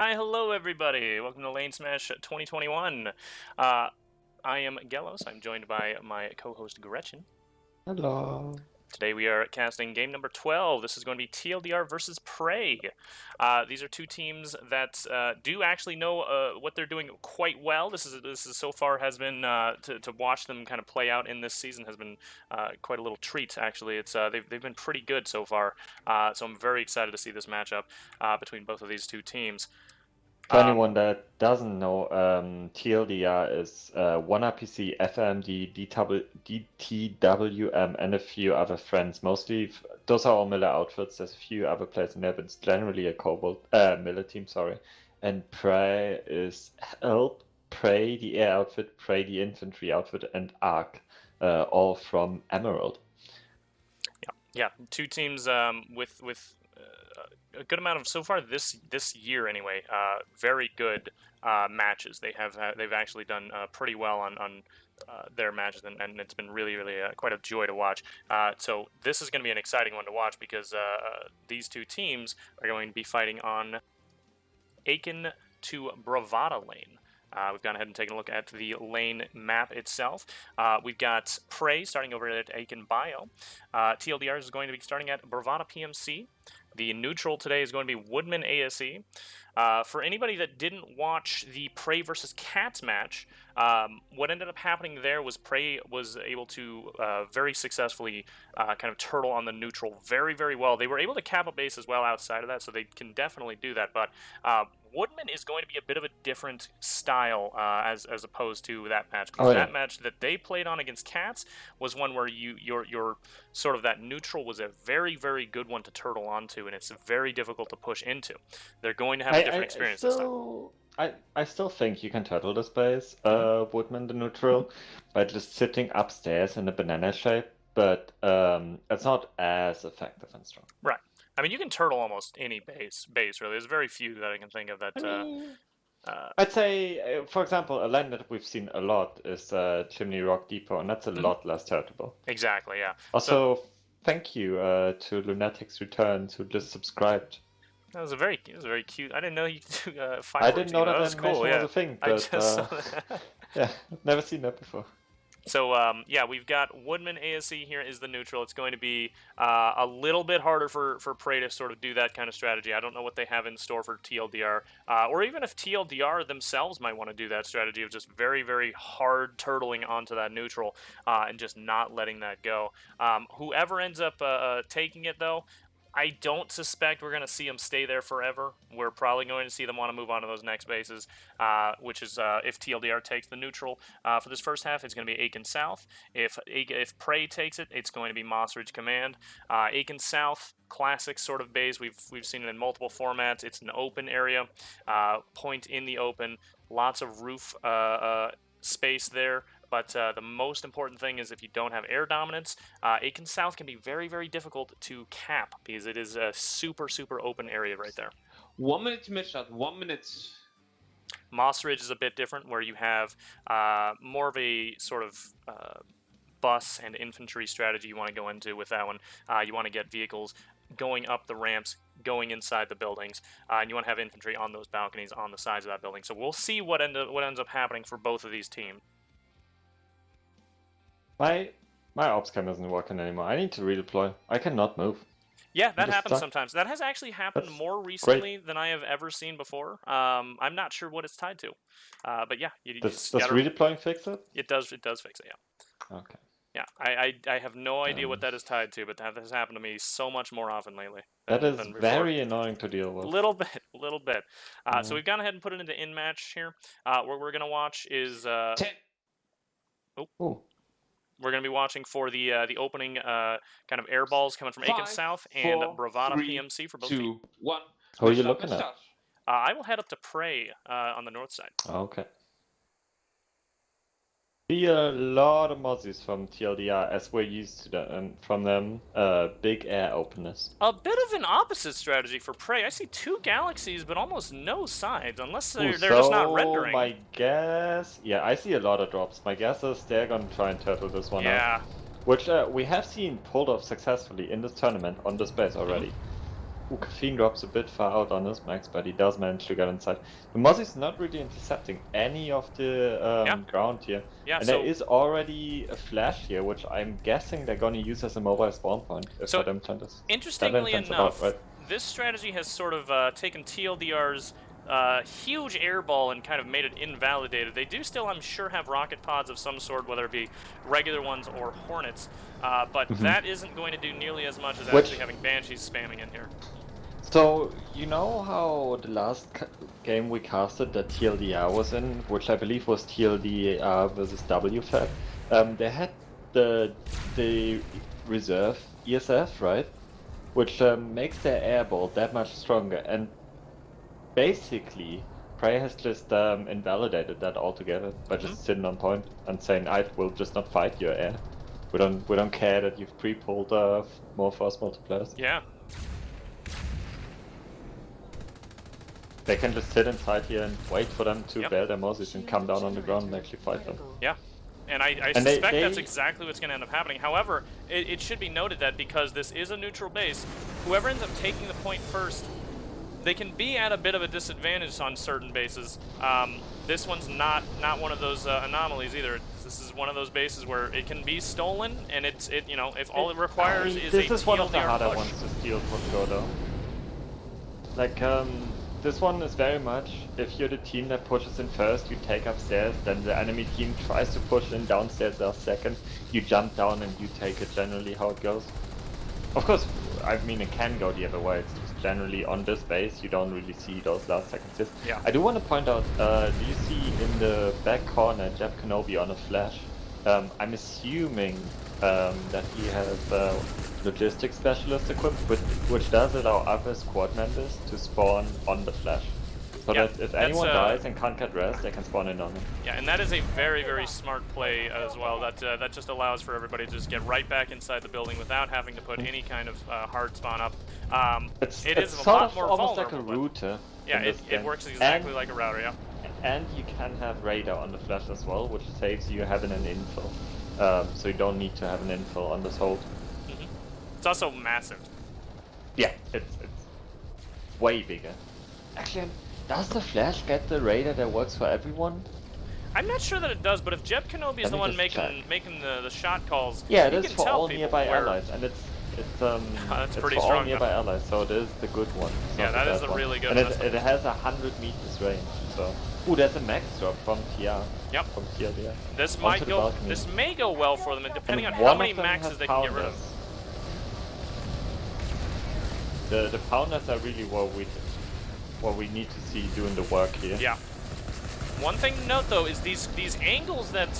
Hi, hello everybody. Welcome to LaneSmash 2021. I am Gelos. I'm joined by my co-host Gretchen. Hello. Today we are casting game number 12. This is going to be TLDR versus Prey. These are two teams that do actually know what they're doing quite well. This is so far has been to watch them kind of play out in this season has been quite a little treat. Actually, it's they've been pretty good so far. So I'm very excited to see this matchup between both of these two teams. For anyone that doesn't know, TLDR is 1RPC, FMD, DTWM, and a few other friends. Mostly, those are all Miller outfits. There's a few other players in there, but it's generally a Cobalt Miller team. Sorry. And Prey is Help, Prey the air outfit, Prey the infantry outfit, and Arc, all from Emerald. Yeah, two teams with a good amount of so far this year anyway. Very good matches. They've actually done pretty well on their matches, and it's been really quite a joy to watch. So this is going to be an exciting one to watch because these two teams are going to be fighting on Aiken to Bravada lane. We've gone ahead and taken a look at the lane map itself. We've got Prey starting over at Aiken Bio. TLDR is going to be starting at Bravada PMC. The neutral today is going to be Woodman ASE. For anybody that didn't watch the Prey versus Cats match, what ended up happening there was Prey was able to very successfully kind of turtle on the neutral very well. They were able to cap a base as well outside of that, so they can definitely do that. But Woodman is going to be a bit of a different style as opposed to that match. Because that match that they played on against Cats was one where your sort of that neutral was a very good one to turtle onto, and it's very difficult to push into. They're going to have a different experience this time. I still think you can turtle the space, Woodman the neutral, by just sitting upstairs in a banana shape, but it's not as effective and strong. Right. I mean, you can turtle almost any base really. There's very few that I can think of that. I'd say, for example, a line that we've seen a lot is Chimney Rock Depot, and that's a lot less turtable. Exactly, yeah. Also, thank you to Lunatic's Returns, who just subscribed. That was a very cute. I didn't know you could do fireworks. I didn't know that animation was a thing, but I just saw that. Yeah, never seen that before. So yeah, we've got Woodman ASE here is the neutral. It's going to be a little bit harder for Prey to sort of do that kind of strategy. I don't know what they have in store for TLDR, or even if TLDR themselves might want to do that strategy of just very hard turtling onto that neutral and just not letting that go. Whoever ends up taking it though, I don't suspect we're going to see them stay there forever. We're probably going to see them want to move on to those next bases, which is if TLDR takes the neutral for this first half, it's going to be Aiken South. If Prey takes it, it's going to be Moss Ridge Command. Aiken South, classic sort of base. We've seen it in multiple formats. It's an open area, point in the open, lots of roof space there. But the most important thing is if you don't have air dominance, Aiken South can be very difficult to cap because it is a super open area right there. 1 minute to mid-shot, 1 minute. Moss Ridge is a bit different where you have more of a sort of bus and infantry strategy you want to go into with that one. You want to get vehicles going up the ramps, going inside the buildings, and you want to have infantry on those balconies on the sides of that building. So we'll see what ends up happening for both of these teams. My ops cam isn't working anymore. I need to redeploy. I cannot move. Yeah, that happens sometimes. That has actually happened more recently than I have ever seen before. I'm not sure what it's tied to, but yeah, does redeploying fix it? It does fix it. Yeah. Okay. Yeah, I have no idea what that is tied to, but that has happened to me so much more often lately. That is very annoying to deal with. Little bit. So we've gone ahead and put it into in match here. What we're gonna watch is 10. Oh. We're going to be watching for the opening kind of air balls coming from Aiken South and Bravada PMC for both teams. 2, 1. Who are you looking at? I will head up to Prey on the north side. Okay. See a lot of mozzies from TLDR as we're used to them, from them. Big air openness. A bit of an opposite strategy for Prey. I see 2 galaxies, but almost no sides, unless they're just not rendering. My guess, yeah, I see a lot of drops. My guess is they're gonna try and turtle this one out. Which we have seen pulled off successfully in this tournament on this base already. Caffeine drops a bit far out on his max, but he does manage to get inside. The Mozzie's not really intercepting any of the ground here. Yeah, and so there is already a flash here, which I'm guessing they're going to use as a mobile spawn point if So, that implant is. interestingly That enough, right? this strategy has sort of taken TLDR's huge air ball and kind of made it invalidated. They do still, I'm sure, have rocket pods of some sort, whether it be regular ones or Hornets, but that isn't going to do nearly as much as actually having Banshees spamming in here. So, you know how the last game we casted that TLDR was in, which I believe was TLDR versus WFAB, they had the reserve ESF, right? Which makes their airball that much stronger, and basically Prey has just invalidated that altogether by just sitting on point and saying, "I will just not fight your air. We don't care that you've pre-pulled more force multipliers." Yeah. They can just sit inside here and wait for them to bail their Moses and come down on the ground and actually fight them. Yeah. And I suspect that's exactly what's going to end up happening. However, it should be noted that because this is a neutral base, whoever ends up taking the point first, they can be at a bit of a disadvantage on certain bases. This one's not one of those anomalies either. This is one of those bases where it can be stolen, and you know, if all it requires is a TLDR push. This is one of the harder ones to steal for sure, though. Like, this one is very much, if you're the team that pushes in first, you take upstairs, then the enemy team tries to push in downstairs last second, you jump down and you take it, generally how it goes. Of course, I mean it can go the other way, it's just generally on this base, you don't really see those last second hits. Yeah. I do want to point out, do you see in the back corner Jeb Kenobi on a flash? I'm assuming that he has logistics specialist equipped, which does allow other squad members to spawn on the flash. So that if anyone dies and can't get rest, they can spawn in on him. Yeah, and that is a very, very smart play as well. That just allows for everybody to just get right back inside the building without having to put any kind of hard spawn up. It's a sort lot of more almost like a vulnerable, router. Yeah, it works exactly like a router, yeah. And you can have radar on the flash as well, which saves you having an infill. So you don't need to have an infill on this hold. It's also massive. Yeah, it's way bigger. Actually, does the flash get the radar that works for everyone? I'm not sure that it does, but if Jeb Kenobi is the one making the shot calls, yeah, it he is can for tell all people nearby where... allies, and it's that's it's pretty for strong, all nearby allies, so it is the good one. Yeah, that is a really good one. one. And it has 100 meters range, so... Ooh, there's a max drop from TR. Yep. From TLDR. This might go. This may go well for them, and depending on how many maxes they can get rid of. The pounders are really what we need to see doing the work here. Yeah. One thing to note though is these angles that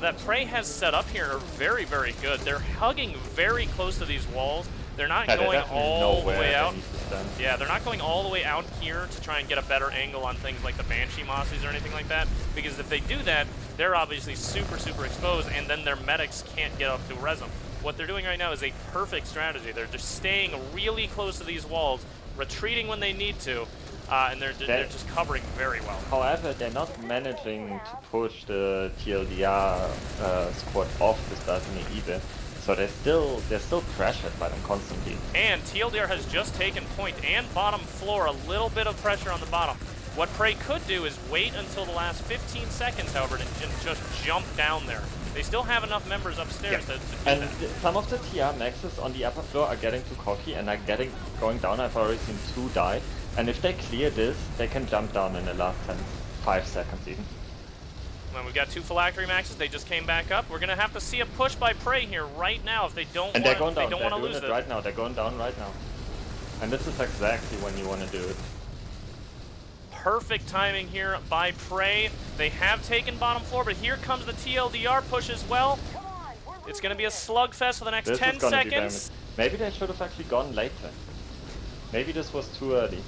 that Prey has set up here are very, very good. They're hugging very close to these walls. They're not going all the way out. Yeah, they're not going all the way out here to try and get a better angle on things like the Banshee Mossies or anything like that. Because if they do that, they're obviously super, super exposed, and then their medics can't get up to res them. What they're doing right now is a perfect strategy. They're just staying really close to these walls, retreating when they need to, and they're just covering very well. However, they're not managing to push the TLDR squad off this balcony either. So they're still pressured by them constantly. And TLDR has just taken point and bottom floor, a little bit of pressure on the bottom. What Prey could do is wait until the last 15 seconds, however, to just jump down there. They still have enough members upstairs to do and that. Some of the TR maxes on the upper floor are getting too cocky and are going down. I've already seen 2 die. And if they clear this, they can jump down in the last 5 seconds even. Well, we've got 2 phylactery maxes. They just came back up. We're gonna have to see a push by Prey here right now if they don't want to lose it. Right now. They're going down right now. And this is exactly when you want to do it. Perfect timing here by Prey. They have taken bottom floor, but here comes the TLDR push as well. It's gonna be a slugfest for the next 10 seconds. Maybe they should have actually gone later. Maybe this was too early.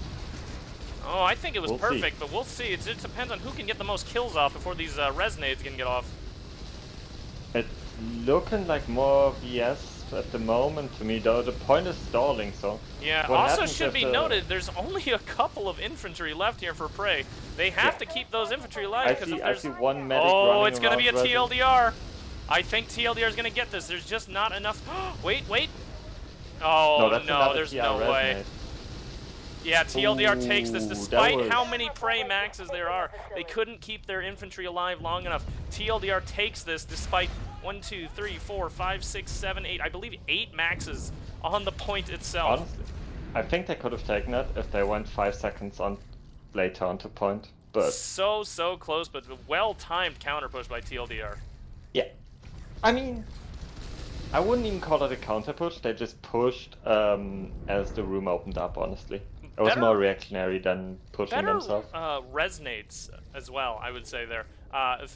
Oh, I think it was perfect, but we'll see. It depends on who can get the most kills off before these resonades can get off. It's looking like more BS at the moment to me, though. The point is stalling, so... Yeah, also should be noted, there's only a couple of infantry left here for Prey. They have to keep those infantry alive, because I see one medic Oh, it's going to be a TLDR. I think TLDR is going to get this. There's just not enough... Wait. Oh that's no, another there's TR no way. resonate. Yeah, TLDR takes this Ooh, that despite was- how many prey maxes there are. They couldn't keep their infantry alive long enough. TLDR takes this despite 1, 2, 3, 4, 5, 6, 7, 8, I believe 8 maxes on the point itself. Honestly, I think they could have taken it if they went 5 seconds on later onto point, but So close, but well-timed counter push by TLDR. yeah. I mean, I wouldn't even call it a counter push, they just pushed as the room opened up, honestly. It was more reactionary than pushing themselves. Resonates as well, I would say there.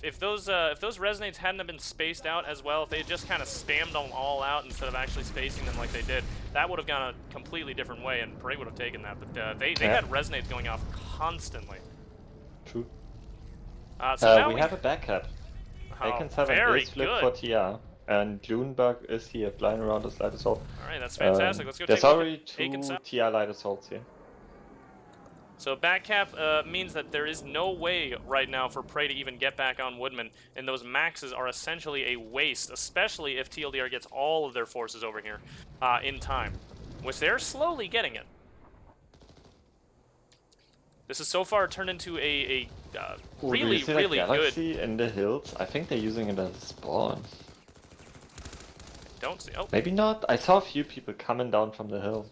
If those resonates hadn't have been spaced out as well, if they had just kind of spammed them all out instead of actually spacing them like they did, that would have gone a completely different way, and Prey would have taken that. But they had resonates going off constantly. True. So now we have a backup. Aiken 7 very is flipped good. for TR, and Junebug is here flying around as light assault. Alright, that's fantastic. Let's go there's take a look already at Aiken 7. 2 TR light assaults here. So back cap means that there is no way right now for Prey to even get back on Woodman, and those maxes are essentially a waste, especially if TLDR gets all of their forces over here in time, which they're slowly getting it. This has so far turned into a really, really good... Galaxy in the hills? I think they're using it as a spawn. Don't see... Oh. Maybe not. I saw a few people coming down from the hill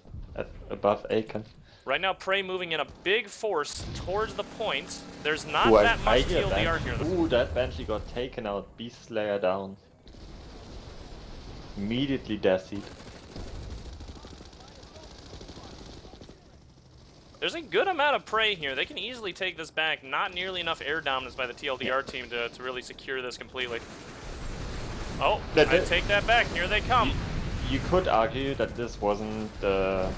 above Aiken. Right now, Prey moving in a big force towards the point. There's not Ooh, that much hear TLDR here, though. Ooh, that Bentley got taken out. Beast Slayer down. Immediately Deathseed. There's a good amount of Prey here. They can easily take this back. Not nearly enough air dominance by the TLDR team to really secure this completely. Oh, I take that back. Here they come. You could argue that this wasn't the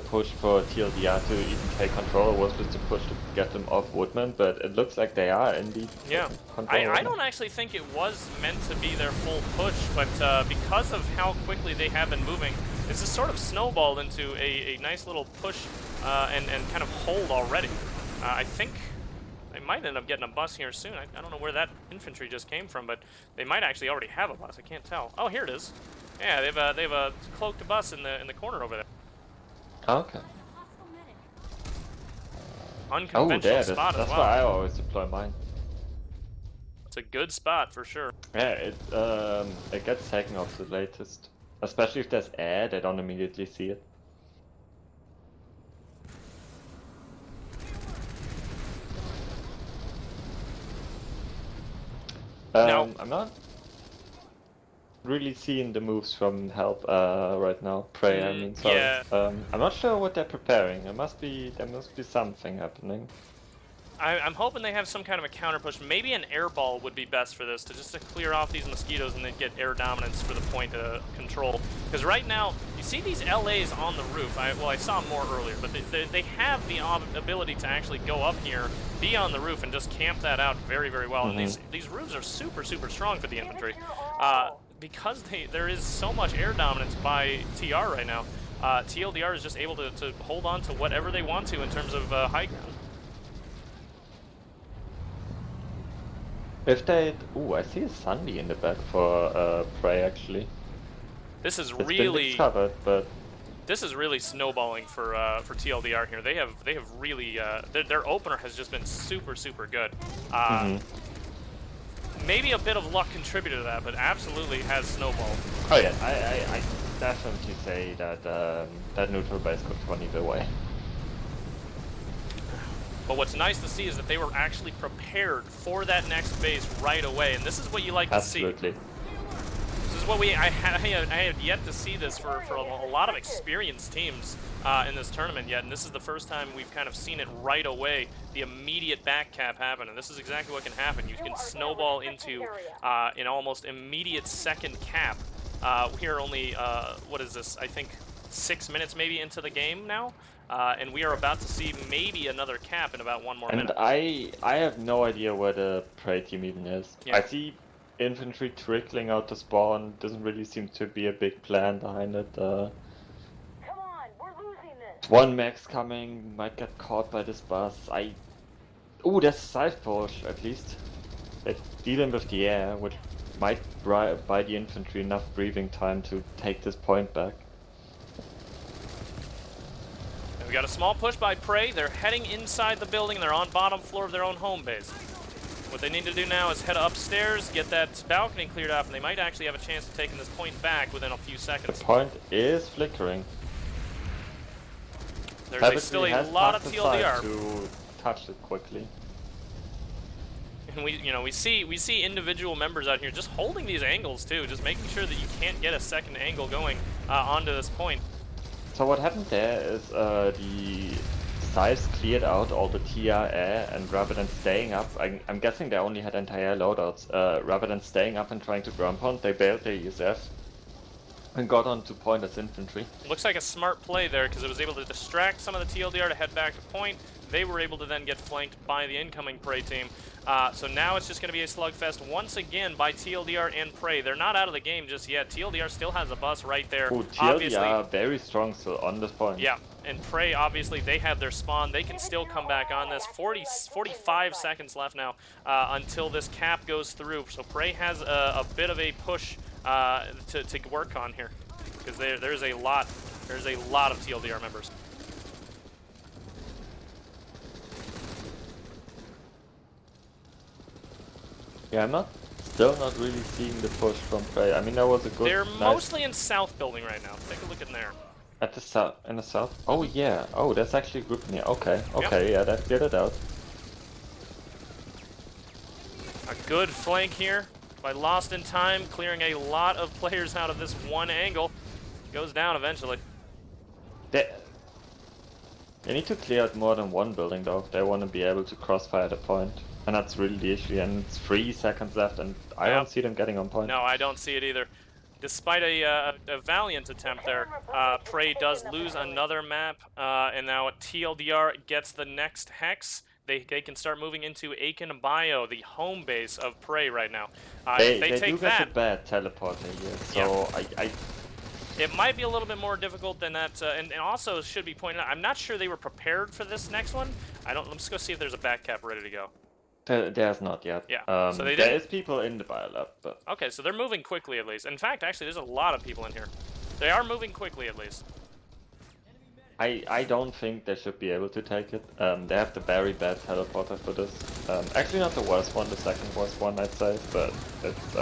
push for TLDR to even take control. It was just a push to get them off Woodman, but it looks like they are indeed. Yeah, I don't actually think it was meant to be their full push, but because of how quickly they have been moving, this is sort of snowballed into a nice little push and kind of hold already. I think they might end up getting a bus here soon. I don't know where that infantry just came from, but they might actually already have a bus. I can't tell. Oh, here it is. Yeah, they've a cloaked bus in the corner over there. Okay. Unconventional spot as well. That's why I always deploy mine. It's a good spot for sure. Yeah, it gets taken off the latest. Especially if there's air, they don't immediately see it. No. I'm not really seeing the moves from Help right now. Prey, I mean. Sorry. Yeah. I'm not sure what they're preparing. There must be something happening. I'm hoping they have some kind of a counter push. Maybe an air ball would be best for this, to clear off these mosquitoes and then get air dominance for the point control. Because right now, you see these LAs on the roof. I saw more earlier, but they have the ability to actually go up here, be on the roof, and just camp that out very, very well. Mm-hmm. And these roofs are super, super strong for the infantry. Because there is so much air dominance by TR right now, TLDR is just able to hold on to whatever they want to in terms of high ground. If they... Ooh, I see a Sunday in the back for Prey actually. This is It's really been covered, but this is really snowballing for TLDR here. They have really their opener has just been super, super good. Maybe a bit of luck contributed to that, but absolutely has snowballed. Oh yeah, I definitely say that that neutral base could have gone either way. But what's nice to see is that they were actually prepared for that next base right away, and this is what you like to see. Absolutely. This is what I have yet to see this for a lot of experienced teams in this tournament yet, and this is the first time we've kind of seen it right away, the immediate back cap happen, and this is exactly what can happen. You can snowball into an almost immediate second cap. We are only, what is this, I think 6 minutes maybe into the game now? And we are about to see maybe another cap in about 1 more minute. And I have no idea where the Prey team even is. Yeah. I see infantry trickling out to spawn. Doesn't really seem to be a big plan behind it. Come on, we're losing this. One max coming, might get caught by this bus. Ooh, there's a scythe push at least. They're dealing with the air, which might buy the infantry enough breathing time to take this point back. And we got a small push by Prey. They're heading inside the building. They're on bottom floor of their own home base. What they need to do now is head upstairs, get that balcony cleared off, and they might actually have a chance of taking this point back within a few seconds. The point is flickering. There's still a lot of TLDR. To touch it quickly. And we see individual members out here just holding these angles too, just making sure that you can't get a second angle going onto this point. So what happened there is the Scythes cleared out all the TR, and rather than staying up, I'm guessing they only had entire loadouts. Rather than staying up and trying to ground pound, they bailed their ESF and got onto point as infantry. Looks like a smart play there because it was able to distract some of the TLDR to head back to point. They were able to then get flanked by the incoming Prey team. So now it's just going to be a slugfest once again by TLDR and Prey. They're not out of the game just yet. TLDR still has a bus right there. Ooh, TLDR very strong still on this point. Yeah, and Prey, obviously, they have their spawn. They can still come back on this. 45 seconds left now until this cap goes through. So Prey has a bit of a push to work on here because there's a lot of TLDR members. Yeah, I'm still not really seeing the push from Prey. I mean, that was a good. They're nice mostly in south building right now. Take a look in there. at the south. In the south. Oh yeah. Oh, that's actually a group in here. Okay. Okay. Yeah, that cleared it out. A good flank here by Lost in Time, clearing a lot of players out of this one angle. Goes down eventually. They need to clear out more than one building though if they want to be able to crossfire the point. And that's really the issue, and it's 3 seconds left, and I don't see them getting on point. No, I don't see it either. Despite a valiant attempt there, Prey does lose another map, and now TLDR gets the next hex. They can start moving into Aiken Bio, the home base of Prey right now. They take do that, get a bad teleporter here, so yeah. It might be a little bit more difficult than that, and also should be pointed out, I'm not sure they were prepared for this next one. Let's go see if there's a back cap ready to go. There's not yet. Yeah. So there is people in the biolab, but okay, so they're moving quickly at least. In fact, actually, there's a lot of people in here. They are moving quickly at least. I don't think they should be able to take it. They have the very bad teleporter for this. Actually, not the worst one, the second worst one, I'd say, but it's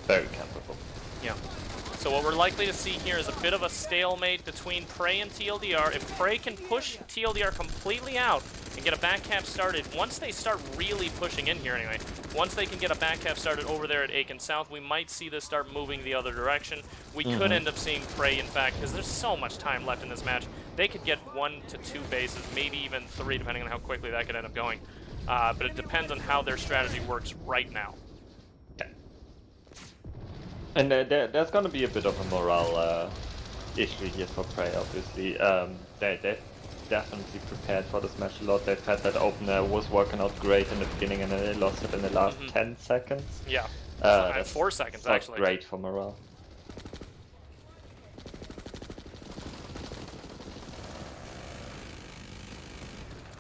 very capable. Yeah. So what we're likely to see here is a bit of a stalemate between Prey and TLDR. If Prey can push TLDR completely out and get a back cap started, once they start really pushing in here anyway, once they can get a back cap started over there at Aiken South, we might see this start moving the other direction. We could end up seeing Prey, in fact, because there's so much time left in this match. They could get 1 to 2 bases, maybe even 3, depending on how quickly that could end up going. But it depends on how their strategy works right now. And there's going to be a bit of a morale issue here for Prey, obviously. They've definitely prepared for this match a lot. They've had that opener was working out great in the beginning, and then they lost it in the last 10 seconds. Yeah, that's 4 seconds not actually. Great for morale.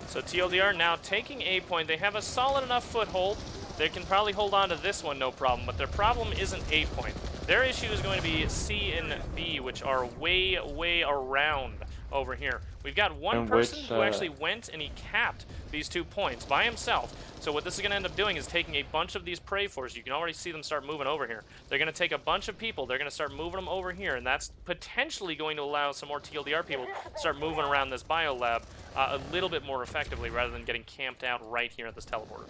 So TLDR now taking A point. They have a solid enough foothold. They can probably hold on to this one, no problem, but their problem isn't A point. Their issue is going to be C and B, which are way around over here. We've got one person who actually went and he capped these 2 points by himself. So what this is going to end up doing is taking a bunch of these Prey forces. You can already see them start moving over here. They're going to take a bunch of people. They're going to start moving them over here, and that's potentially going to allow some more TLDR people to start moving around this biolab a little bit more effectively rather than getting camped out right here at this teleporter.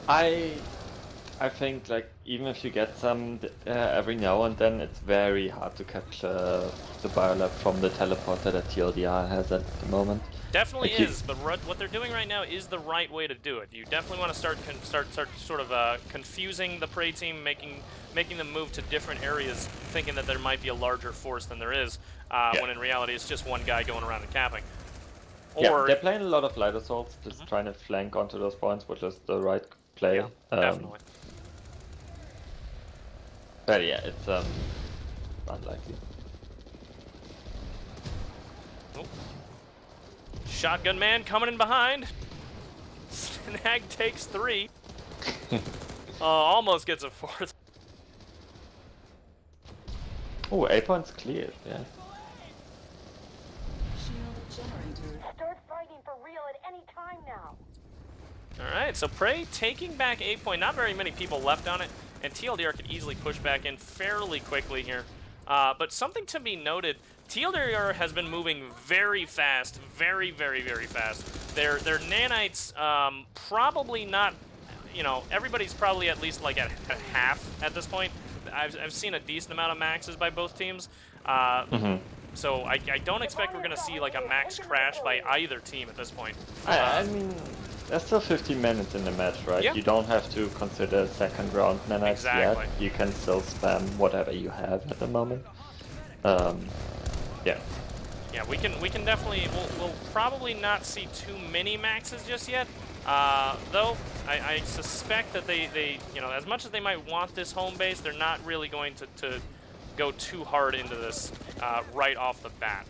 I think, like, even if you get some every now and then, it's very hard to catch the biolab from the teleporter that TLDR has at the moment. Definitely is, but what they're doing right now is the right way to do it. You definitely want to start sort of confusing the Prey team, making them move to different areas, thinking that there might be a larger force than there is, when in reality it's just one guy going around and capping. Yeah, they're playing a lot of light assaults, just trying to flank onto those points, which is the right play. Yeah, definitely. But yeah, it's unlikely. Oh. Shotgun man coming in behind. Snag takes 3. Almost gets a fourth. Oh, A point's cleared, yeah. Start fighting for real at any time now. Alright, so Prey taking back A point. Not very many people left on it, and TLDR could easily push back in fairly quickly here. But something to be noted, TLDR has been moving very fast, very fast. Their nanites, probably not, you know, everybody's probably at least like at half at this point. I've seen a decent amount of maxes by both teams. So I don't expect we're going to see like a max crash by either team at this point. I mean, there's still 15 minutes in the match, right? Yeah. You don't have to consider second round nanites Exactly. yet. You can still spam whatever you have at the moment. Yeah. Yeah, we can definitely, we'll probably not see too many maxes just yet. Though, I suspect that they, you know, as much as they might want this home base, they're not really going to go too hard into this right off the bat.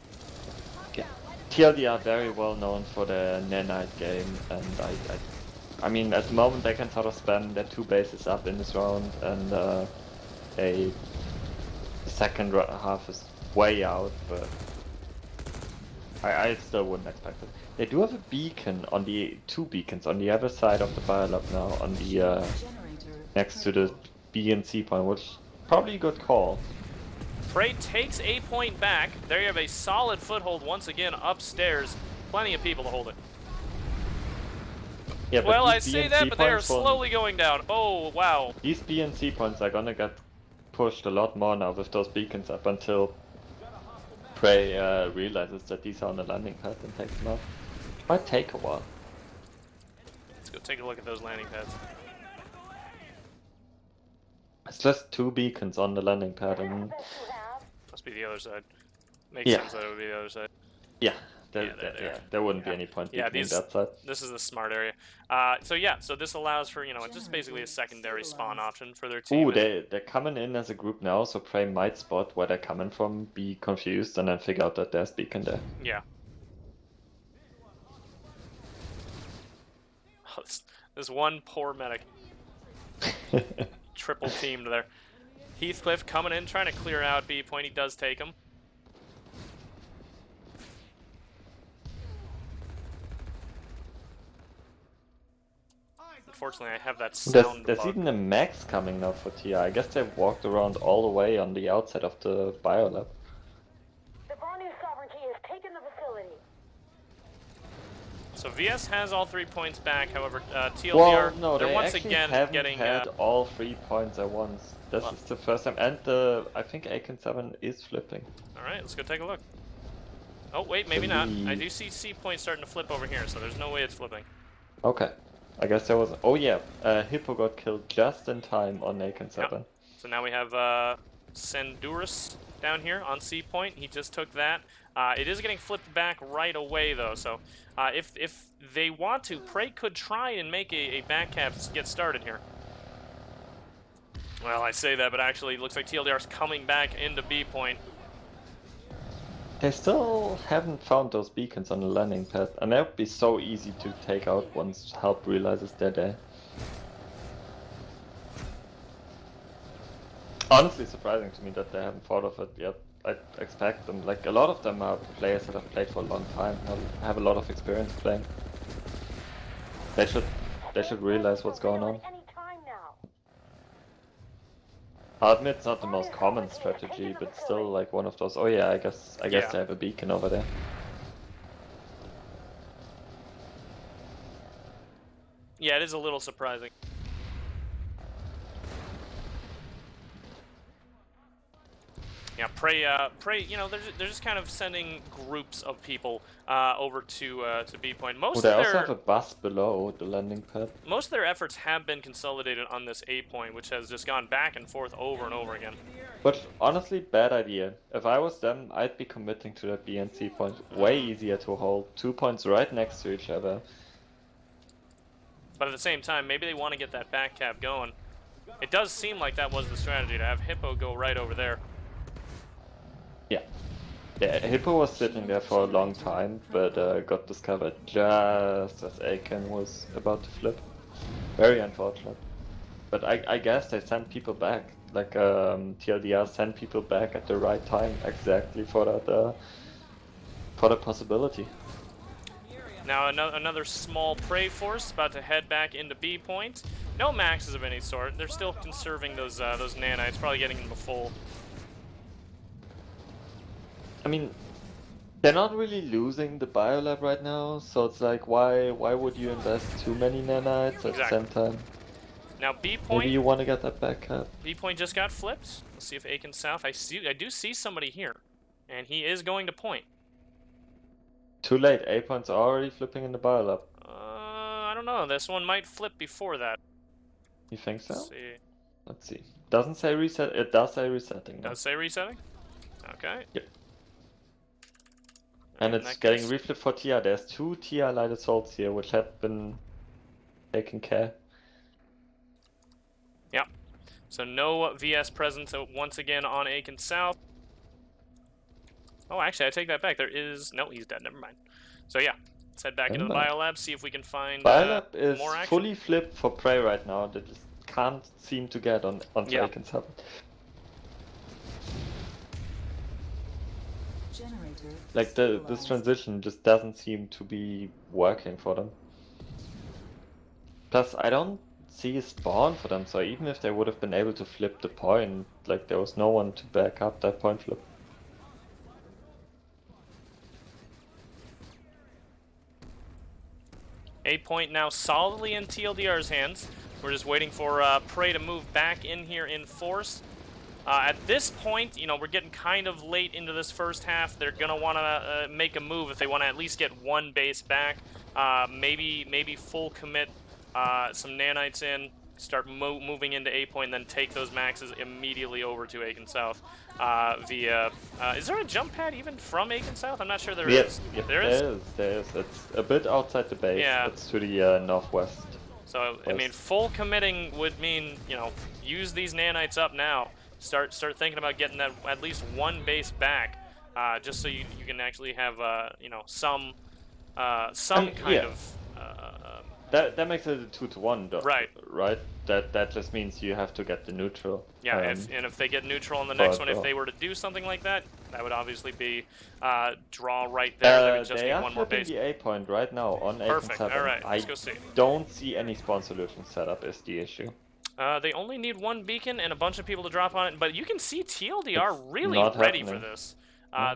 Yeah. TLDR very well known for the nanite game, and I mean, at the moment they can sort of spam their 2 bases up in this round, and a second half is way out, but I still wouldn't expect it. They do have a beacon on the 2 beacons on the other side of the biolab now, on the next to the B and C point, which probably a good call. Prey takes A point back. There you have a solid foothold once again upstairs. Plenty of people to hold it. Yeah, but Well, I these B say and that, C but they are points will- slowly going down. Oh, wow. These B and C points are gonna get pushed a lot more now with those beacons up until Prey realizes that these are on the landing pad and takes them out. Might take a while. Let's go take a look at those landing pads. It's just 2 beacons on the landing pad, and Best you have. Must be the other side. Makes Yeah. sense that it would be the other side. yeah, there wouldn't be any point Yeah, beaconing that side. this is the smart area. So yeah, so this allows for, you know, just basically a secondary spawn option for their team. Ooh, they're coming in as a group now, so Prey might spot where they're coming from, be confused, and then figure out that there's beacon there. Yeah. Oh, this one poor medic. Triple teamed there. Heathcliff coming in, trying to clear out B point. He does take him. Unfortunately, I have that sound There's bug. even a max coming now for TI. I guess they walked around all the way on the outside of the biolab. The Vanu sovereignty has taken the facility. So VS has all 3 points back. However, TLDR, Well, no, they're they once actually again haven't getting. had all 3 points at once. This is the first time, and I think Aiken 7 is flipping. All right, let's go take a look. Oh wait, maybe not. I do see C point starting to flip over here, so there's no way it's flipping. Okay. I guess there was... Oh yeah, Hippo got killed just in time on Aiken 7. So now we have Sendurus down here on C point. He just took that. It is getting flipped back right away though, so if they want to, Prey could try and make a back cap get started here. Well, I say that, but actually it looks like TLDR's coming back into B point. They still haven't found those beacons on the landing pad, and that would be so easy to take out once help realizes they're there. Honestly surprising to me that they haven't thought of it yet. I expect them, like a lot of them are players that have played for a long time, have a lot of experience playing. They should realize what's going on. Any time now. I'll admit it's not the most common strategy, but still like one of those, oh yeah, I guess they have a beacon over there. Yeah, it is a little surprising. Yeah, Prey. You know, they're just kind of sending groups of people over to B point. Oh, they also have a bus below the landing pad. Most of their efforts have been consolidated on this A point, which has just gone back and forth over and over again. But honestly, bad idea. If I was them, I'd be committing to that B and C point. Way easier to hold. 2 points right next to each other. But at the same time, maybe they want to get that back cap going. It does seem like that was the strategy, to have Hippo go right over there. Yeah. Yeah, Hippo was sitting there for a long time, but got discovered just as Aiken was about to flip. Very unfortunate. but I guess they send people back. Like TLDR send people back at the right time exactly for that possibility. Now another small prey force about to head back into B point. No maxes of any sort. They're still conserving those nanites, probably getting them to full. I mean, they're not really losing the biolab right now, so it's like why would you invest too many nanites at the same time? Now B point. Maybe you want to get that back up. B point just got flipped. Let's see if Aiken South. I do see somebody here, and he is going to point. Too late. A point's already flipping in the biolab. I don't know. This one might flip before that. You think so? Let's see. Let's see. Doesn't say reset. It does say resetting. Does say resetting? Okay. Yep. And it's getting reflipped for TR. There's 2 TR light assaults here, which have been taken care. Yep. So no VS presence once again on Aiken South. Oh, actually, I take that back. There is... No, he's dead. Never mind. So yeah, let's head back into the biolab, see if we can find biolab is more action. fully flipped for prey right now. They just can't seem to get on Aiken South. Like this transition just doesn't seem to be working for them. Plus, I don't see a spawn for them, so even if they would have been able to flip the point, like there was no one to back up that point flip. A point now solidly in TLDR's hands. We're just waiting for Prey to move back in here in force. At this point, you know, we're getting kind of late into this first half. They're going to want to make a move if they want to at least get one base back. Maybe full commit some nanites in, start moving into A point, and then take those maxes immediately over to Aiken South via... is there a jump pad even from Aiken South? I'm not sure there is. Yeah, there is. It's a bit outside the base. Yeah. It's to the northwest. So, I mean, full committing would mean, you know, use these nanites up now. Start thinking about getting that at least one base back, just so you can actually have, you know, some kind of... That makes it a 2-to-1, though. Right. Right? That just means you have to get the neutral. Yeah, if they get neutral on the next one, if they were to do something like that, that would obviously be draw right there. They would just need one more base. The A point right now on Aiken Perfect. 7. All right, let's go see. Don't see any spawn solution setup is the issue. They only need one beacon and a bunch of people to drop on it, but you can see TLDR really ready for this.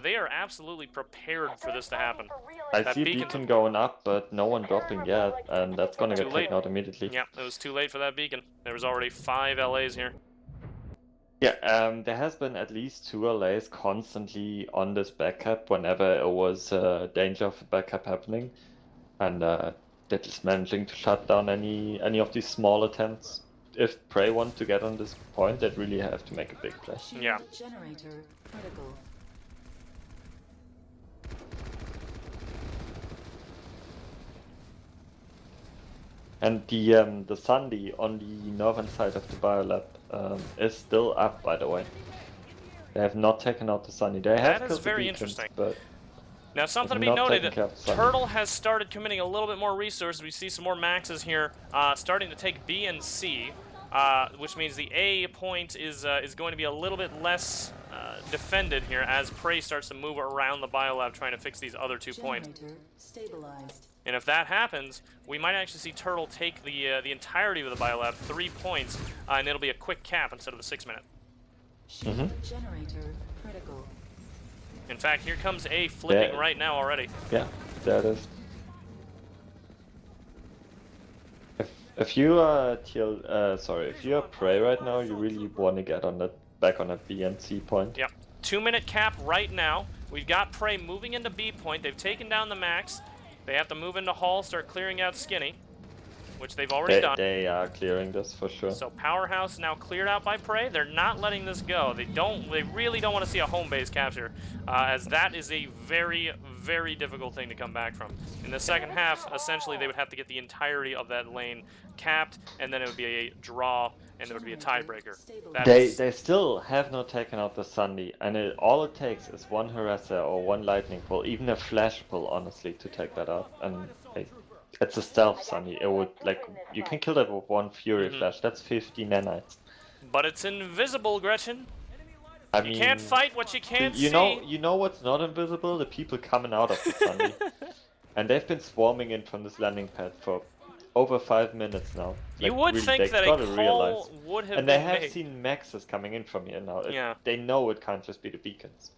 They are absolutely prepared for this to happen. I see beacon going up, but no one dropping yet, and that's gonna get taken out immediately. Yeah, it was too late for that beacon. There was already 5 LAs here. Yeah, there has been at least 2 LAs constantly on this backcap whenever it was danger of a backcap happening, and they're just managing to shut down any of these small attempts. If Prey want to get on this point, they'd really have to make a big play. Yeah. Generator critical. And the Sunday on the northern side of the biolab is still up, by the way. They have not taken out the Sunday. They have that is very beacons, interesting. But now, something to be noted, Turtle has started committing a little bit more resources. We see some more maxes here starting to take B and C, which means the A point is going to be a little bit less defended here as Prey starts to move around the biolab trying to fix these other 2 points. Stabilized. And if that happens, we might actually see Turtle take the entirety of the biolab, 3 points, and it'll be a quick cap instead of the 6-minute. Generator critical. In fact, here comes A flipping right now already. Yeah, there it is. If you are if you are Prey right now, you really want to get on that back on that B and C point. Yep. 2-minute cap right now. We've got Prey moving into B point. They've taken down the max. They have to move into Hall, start clearing out Skinny, which they've already done. They are clearing this for sure. So Powerhouse now cleared out by Prey. They're not letting this go. They really don't want to see a home base capture, as that is a very, very difficult thing to come back from. In the second half, essentially they would have to get the entirety of that lane capped, and then it would be a draw, and there would be a tiebreaker. They still have not taken out the Sunday, and all it takes is one harasser or one lightning pull, even a flash pull, honestly, to take that out. And It's a stealth Sunny. It would like you can kill that with one Fury Mhm. Flash. That's 50 nanites. But it's invisible, Gretchen. I You can't mean, fight what you can't you see. know what's not invisible? The people coming out of the Sunny. And they've been swarming in from this landing pad for over 5 minutes now. You Like, would really, think they that a gotta call realize. would have And they been have made. seen Maxes coming in from here now. Yeah. They know it can't just be the beacons.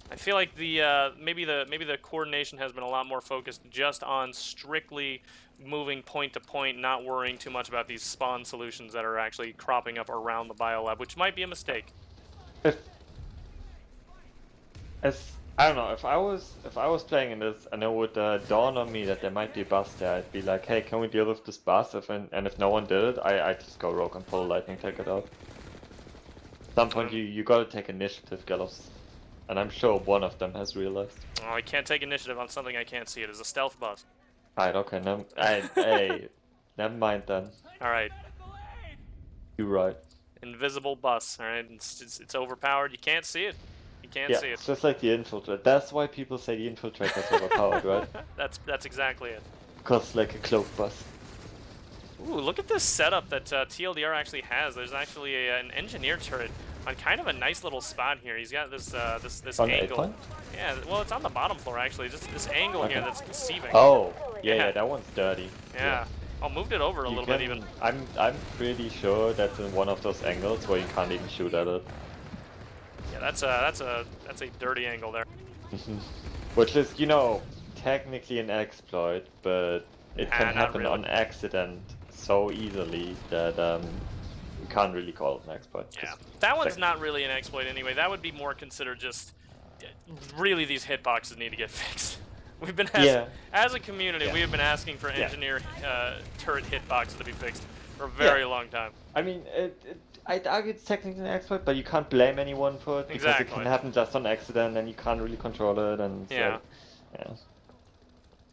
I feel like the maybe the coordination has been a lot more focused just on strictly moving point to point, not worrying too much about these spawn solutions that are actually cropping up around the biolab, which might be a mistake. If as I don't know, if I was playing in this and it would dawn on me that there might be a bus there, I'd be like, hey, can we deal with this bus? And if no one did it, I just go rogue and pull a lightning ticket out. At some point you gotta take initiative, Gallows. And I'm sure one of them has realized. Oh, I can't take initiative on something I can't see. It is a stealth bus. Alright, okay, hey, never mind then. Alright. You're right. Invisible bus, alright? It's overpowered. You can't see it. You can't Yeah, see it. it's just like the infiltrate. That's why people say the infiltrate is overpowered, right? That's exactly it. Because it's like a cloak bus. Ooh, look at this setup that TLDR actually has. There's actually an engineer turret on kind of a nice little spot here. He's got this this On 8 angle. point? Yeah, well, it's on the bottom floor actually. Just this angle here Okay. that's deceiving. Oh, yeah, Yeah. yeah, that one's dirty. Yeah. I moved it over a You little can, bit even. I'm pretty sure that's in one of those angles where you can't even shoot at it. Yeah, that's a dirty angle there. Which is, you know, technically an exploit, but it can Not happen really. on accident so easily that you can't really call it an exploit. Yeah, that one's not really an exploit anyway. That would be more considered just really these hitboxes need to get fixed. We've been asking, as a community, we have been asking for engineer turret hitboxes to be fixed for a very long time. I mean, I'd argue it's technically an exploit, but you can't blame anyone for it because it can happen just on accident and you can't really control it. And so, yeah.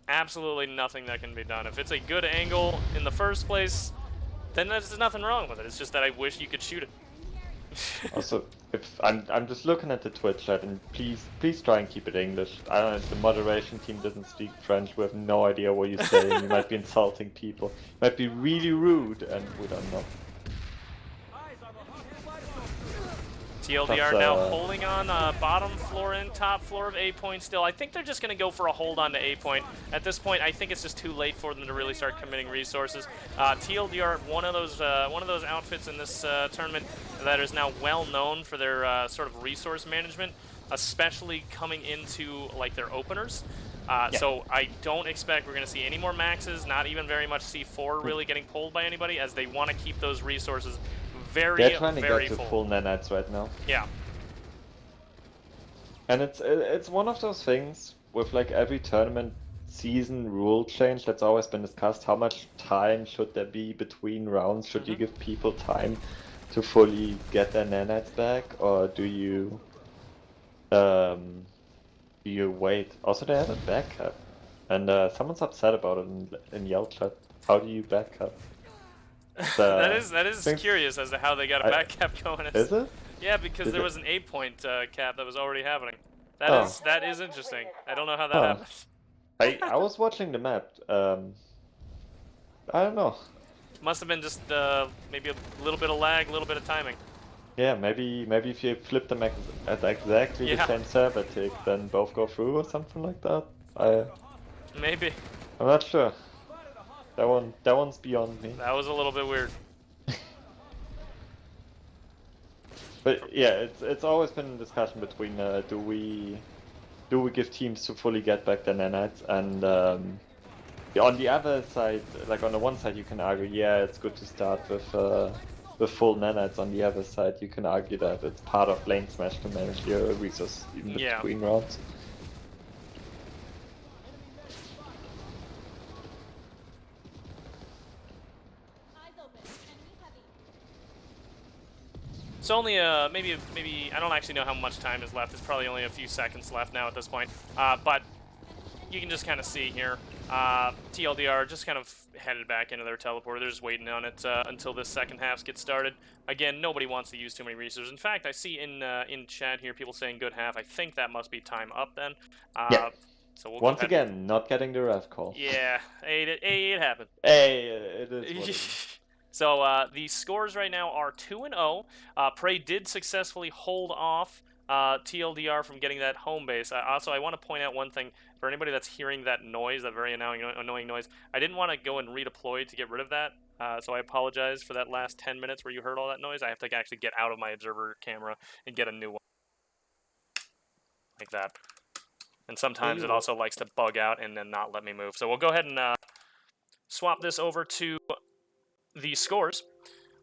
Absolutely nothing that can be done. If it's a good angle in the first place, then there's nothing wrong with it. It's just that I wish you could shoot it. Also, if I'm just looking at the Twitch chat, and please try and keep it English. I don't know if the moderation team doesn't speak French. We have no idea what you're saying. You might be insulting people. You might be really rude, and we don't know. TLDR now holding on bottom floor and top floor of A point still. I think they're just going to go for a hold on to A point. At this point, I think it's just too late for them to really start committing resources. TLDR, one of those outfits in this tournament that is now well known for their sort of resource management, especially coming into like their openers. So I don't expect we're going to see any more maxes, not even very much C4 really getting pulled by anybody, as they want to keep those resources They're trying to very get to full. full nanites right now. Yeah. And it's one of those things with like every tournament season rule change that's always been discussed. How much time should there be between rounds? Should you give people time to fully get their nanites back, or do you wait? Also, they have a backup, and someone's upset about it in Yell chat. How do you backup? that is curious as to how they got a back cap going. Is it? Yeah, because there was an 8-point cap that was already happening. That is interesting. I don't know how that happened. I was watching the map. I don't know. Must have been just maybe a little bit of lag, a little bit of timing. Yeah, maybe if you flip them at exactly the same server tick, then both go through or something like that. Maybe. I'm not sure. That one's beyond me. That was a little bit weird. But yeah, it's always been a discussion between do we give teams to fully get back their nanites, and on the other side, like on the one side you can argue, yeah, it's good to start with full nanites. On the other side, you can argue that it's part of LaneSmash to manage your resources even between rounds. It's only maybe I don't actually know how much time is left. It's probably only a few seconds left now at this point. But you can just kind of see here, TLDR just kind of headed back into their teleporter. They're just waiting on it until this second half gets started. Again, nobody wants to use too many resources. In fact, I see in chat here people saying good half. I think that must be time up then. So we'll Once go ahead. again, not getting the ref call. Yeah, it happened. Hey, it is what it is. So the scores right now are 2-0. Prey did successfully hold off TLDR from getting that home base. Also, I want to point out one thing for anybody that's hearing that noise, that very annoying noise. I didn't want to go and redeploy to get rid of that, so I apologize for that last 10 minutes where you heard all that noise. I have to actually get out of my observer camera and get a new one, like that. And sometimes it also likes to bug out and then not let me move. So we'll go ahead and swap this over to the scores.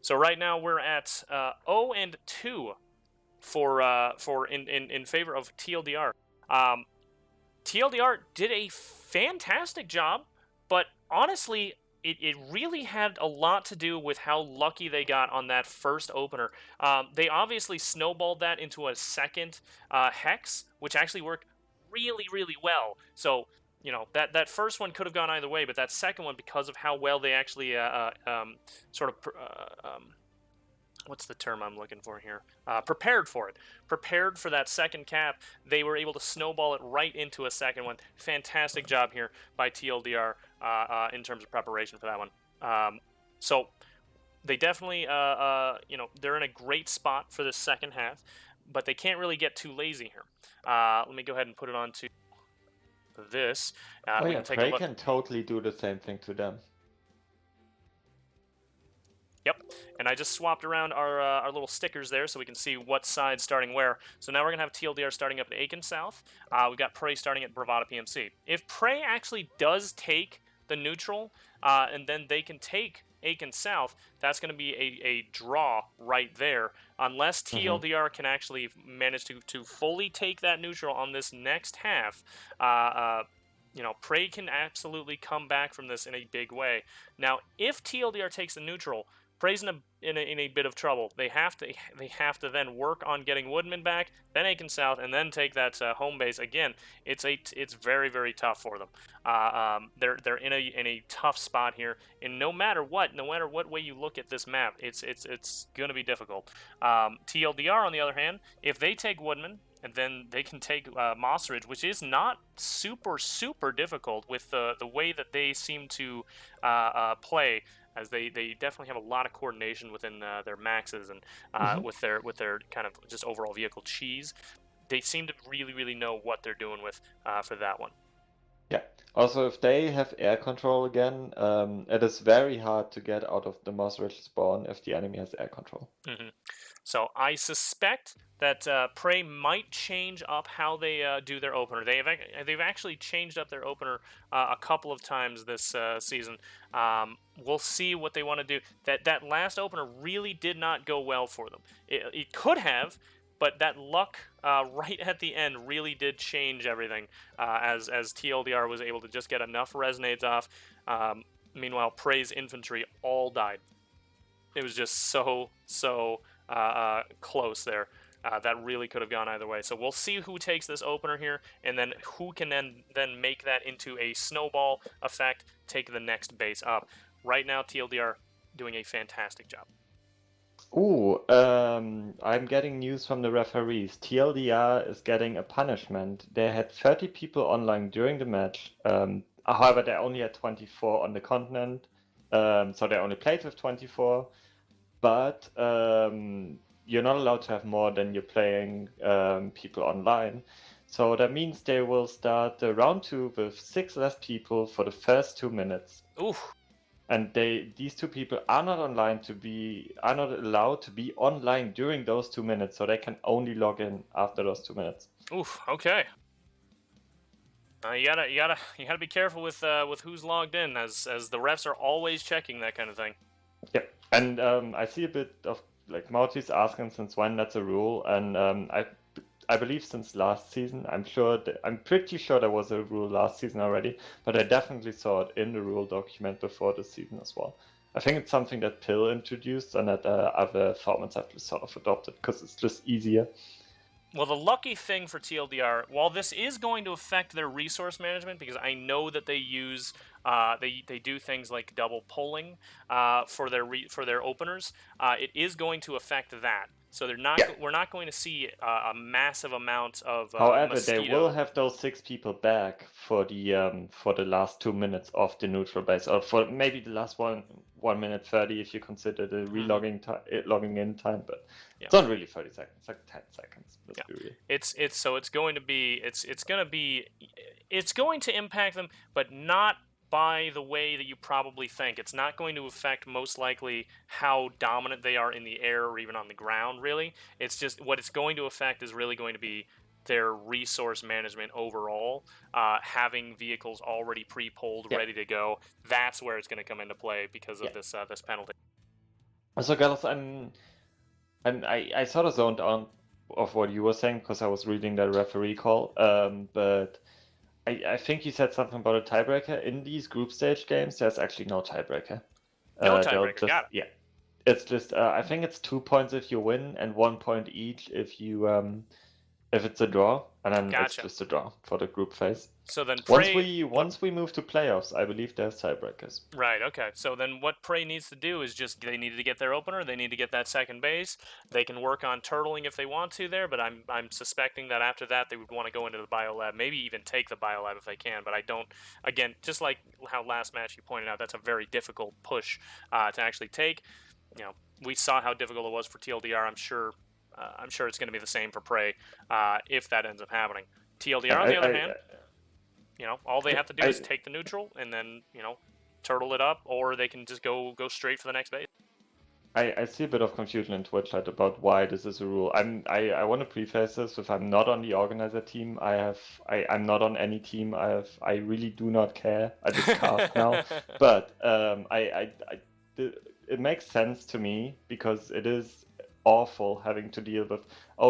So right now we're at 0-2 for in favor of TLDR. TLDR did a fantastic job, but honestly, it really had a lot to do with how lucky they got on that first opener. They obviously snowballed that into a second hex, which actually worked really well. So that first one could have gone either way, but that second one, because of how well they actually what's the term I'm looking for here? Prepared for it. Prepared for that second cap. They were able to snowball it right into a second one. Fantastic job here by TLDR in terms of preparation for that one. So they definitely, they're in a great spot for the second half, but they can't really get too lazy here. Let me go ahead and put it on to this. Oh we yeah, can take Prey a look. can totally do the same thing to them. Yep, and I just swapped around our little stickers there so we can see what side's starting where. So now we're going to have TLDR starting up at Aiken South. We've got Prey starting at Bravada PMC. If Prey actually does take the neutral, and then they can take Aiken South, that's going to be a draw right there. Unless TLDR can actually manage to fully take that neutral on this next half, Prey can absolutely come back from this in a big way. Now, if TLDR takes the neutral, Prey's in a bit of trouble. They have to then work on getting Woodman back, then Aiken South, and then take that home base again. It's very tough for them. They're in a tough spot here, and no matter what way you look at this map, it's going to be difficult. TLDR on the other hand, if they take Woodman, and then they can take Moss Ridge, which is not super difficult with the way that they seem to play, as they definitely have a lot of coordination within their maxes and with their kind of just overall vehicle cheese. They seem to really know what they're doing with for that one. Yeah. Also, if they have air control again, it is very hard to get out of the Moss Ridge spawn if the enemy has air control. So I suspect that Prey might change up how they do their opener. They've actually changed up their opener a couple of times this season. We'll see what they want to do. That last opener really did not go well for them. It could have, but that luck right at the end really did change everything. As TLDR was able to just get enough resonades off. Meanwhile, Prey's infantry all died. It was just so close there. That really could have gone either way. So we'll see who takes this opener here, and then who can then make that into a snowball effect, take the next base up. Right now, TLDR doing a fantastic job. Ooh, I'm getting news from the referees. TLDR is getting a punishment. They had 30 people online during the match. However, they only had 24 on the continent, so they only played with 24. But you're not allowed to have more than you're playing people online. So that means they will start round 2 with 6 less people for the first 2 minutes. Oof. And these 2 people are not allowed to be online during those 2 minutes, so they can only log in after those 2 minutes. Oof. Okay. You gotta be careful with who's logged in, as the refs are always checking that kind of thing. Yeah, and I see a bit of like Mauty's asking since when that's a rule, and I believe since last season. I'm pretty sure there was a rule last season already, but I definitely saw it in the rule document before the season as well. I think it's something that Pill introduced and that other formats have sort of adopted because it's just easier. Well, the lucky thing for TLDR, while this is going to affect their resource management, because I know that they use they do things like double polling for their openers, it is going to affect that. So they're not. Yeah. We're not going to see a massive amount of However, mosquito. they will have those 6 people back for the last 2 minutes of the neutral base, or for maybe the last 1 minute 30 if you consider the relogging time, logging in time. But Yeah. it's not really 30 seconds; it's like 10 seconds. Let's be real. It's going to impact them, but not by the way that you probably think. It's not going to affect most likely how dominant they are in the air or even on the ground, really. It's just what it's going to affect is really going to be their resource management overall, having vehicles already pre-pulled, ready to go. That's where it's going to come into play because of this penalty. So, Gallus, I sort of zoned out of what you were saying because I was reading the referee call, but I think you said something about a tiebreaker. In these group stage games, there's actually no tiebreaker. No tiebreaker, got it. Yeah. It's just, I think it's 2 points if you win and 1 point each if you if it's a draw, and then it's just a draw for the group phase. So then once we move to playoffs, I believe there's tiebreakers. Right, okay. So then what Prey needs to do is just they need to get their opener, they need to get that second base. They can work on turtling if they want to there, but I'm suspecting that after that they would want to go into the biolab, maybe even take the biolab if they can, but I don't, again, just like how last match you pointed out, that's a very difficult push to actually take. You know, we saw how difficult it was for TLDR. I'm sure it's going to be the same for Prey if that ends up happening. TLDR, on the other hand, you know, all they have to do is take the neutral and then, you know, turtle it up, or they can just go straight for the next base. I see a bit of confusion in Twitch chat about why this is a rule. I want to preface this with I'm not on the organizer team. I'm not on any team. I really do not care. I just cast now. But it makes sense to me because it is awful having to deal with,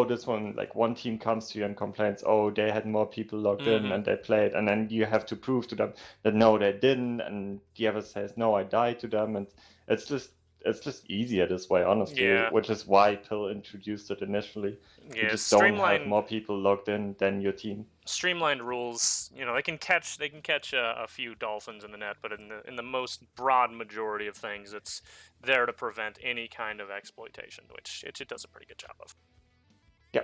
this one, like one team comes to you and complains, they had more people logged in and they played, and then you have to prove to them that no, they didn't, and the other says no, I died to them, and it's just easier this way, honestly, which is why Pill introduced it initially. You just don't have more people logged in than your team. Streamlined rules, you know, they can catch a few dolphins in the net, but in the most broad majority of things, it's there to prevent any kind of exploitation, which it does a pretty good job of. Yeah,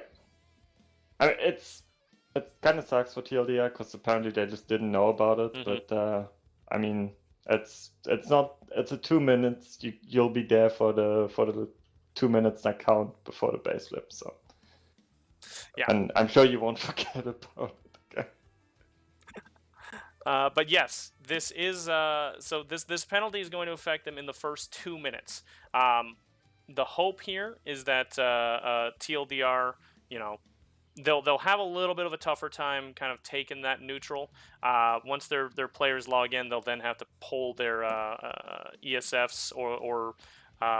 I mean, it kind of sucks for TLDR because apparently they just didn't know about it. But I mean, it's a 2 minutes. You'll be there for the 2 minutes that count before the base flip. So yeah, and I'm sure you won't forget about it again. But yes, this is so this penalty is going to affect them in the first 2 minutes. The hope here is that TLDR, you know, they'll have a little bit of a tougher time kind of taking that neutral. Once their players log in, they'll then have to pull their ESFs or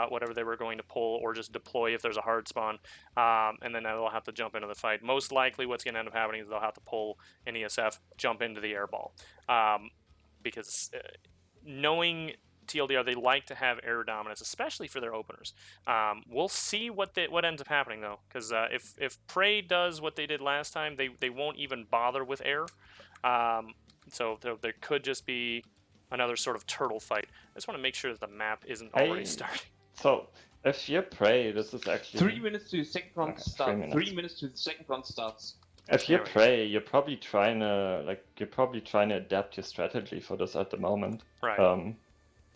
whatever they were going to pull, or just deploy if there's a hard spawn, and then they'll have to jump into the fight. Most likely what's going to end up happening is they'll have to pull an ESF, jump into the airball, because knowing TLDR, they like to have air dominance, especially for their openers. We'll see what ends up happening, though, because if Prey does what they did last time, they won't even bother with air. So there could just be another sort of turtle fight. I just want to make sure that the map isn't already starting. So if you're Prey, this is actually 3 minutes to the second round starts. 3 minutes to the second round starts. If you're Prey, you're probably trying to adapt your strategy for this at the moment, right?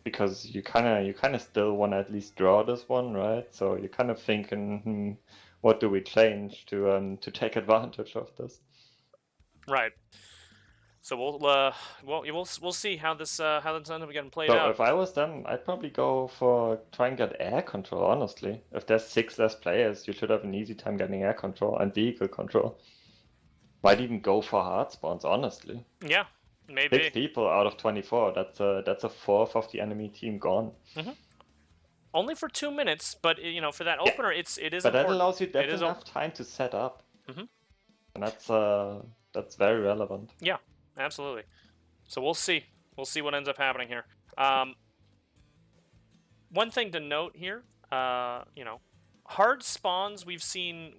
Because you kind of still want to at least draw this one, right? So you're kind of thinking, what do we change to take advantage of this? Right. So we'll see how this ends up getting played out. If I was them, I'd probably go for try and get air control. Honestly, if there's 6 less players, you should have an easy time getting air control and vehicle control. Might even go for hard spawns. Honestly. Yeah, maybe 6 people out of 24. That's a fourth of the enemy team gone. Mm-hmm. Only for 2 minutes, but you know, for that opener, it is. But that allows you enough time to set up, and that's very relevant. Yeah. Absolutely. So we'll see. We'll see what ends up happening here. One thing to note here, you know, hard spawns we've seen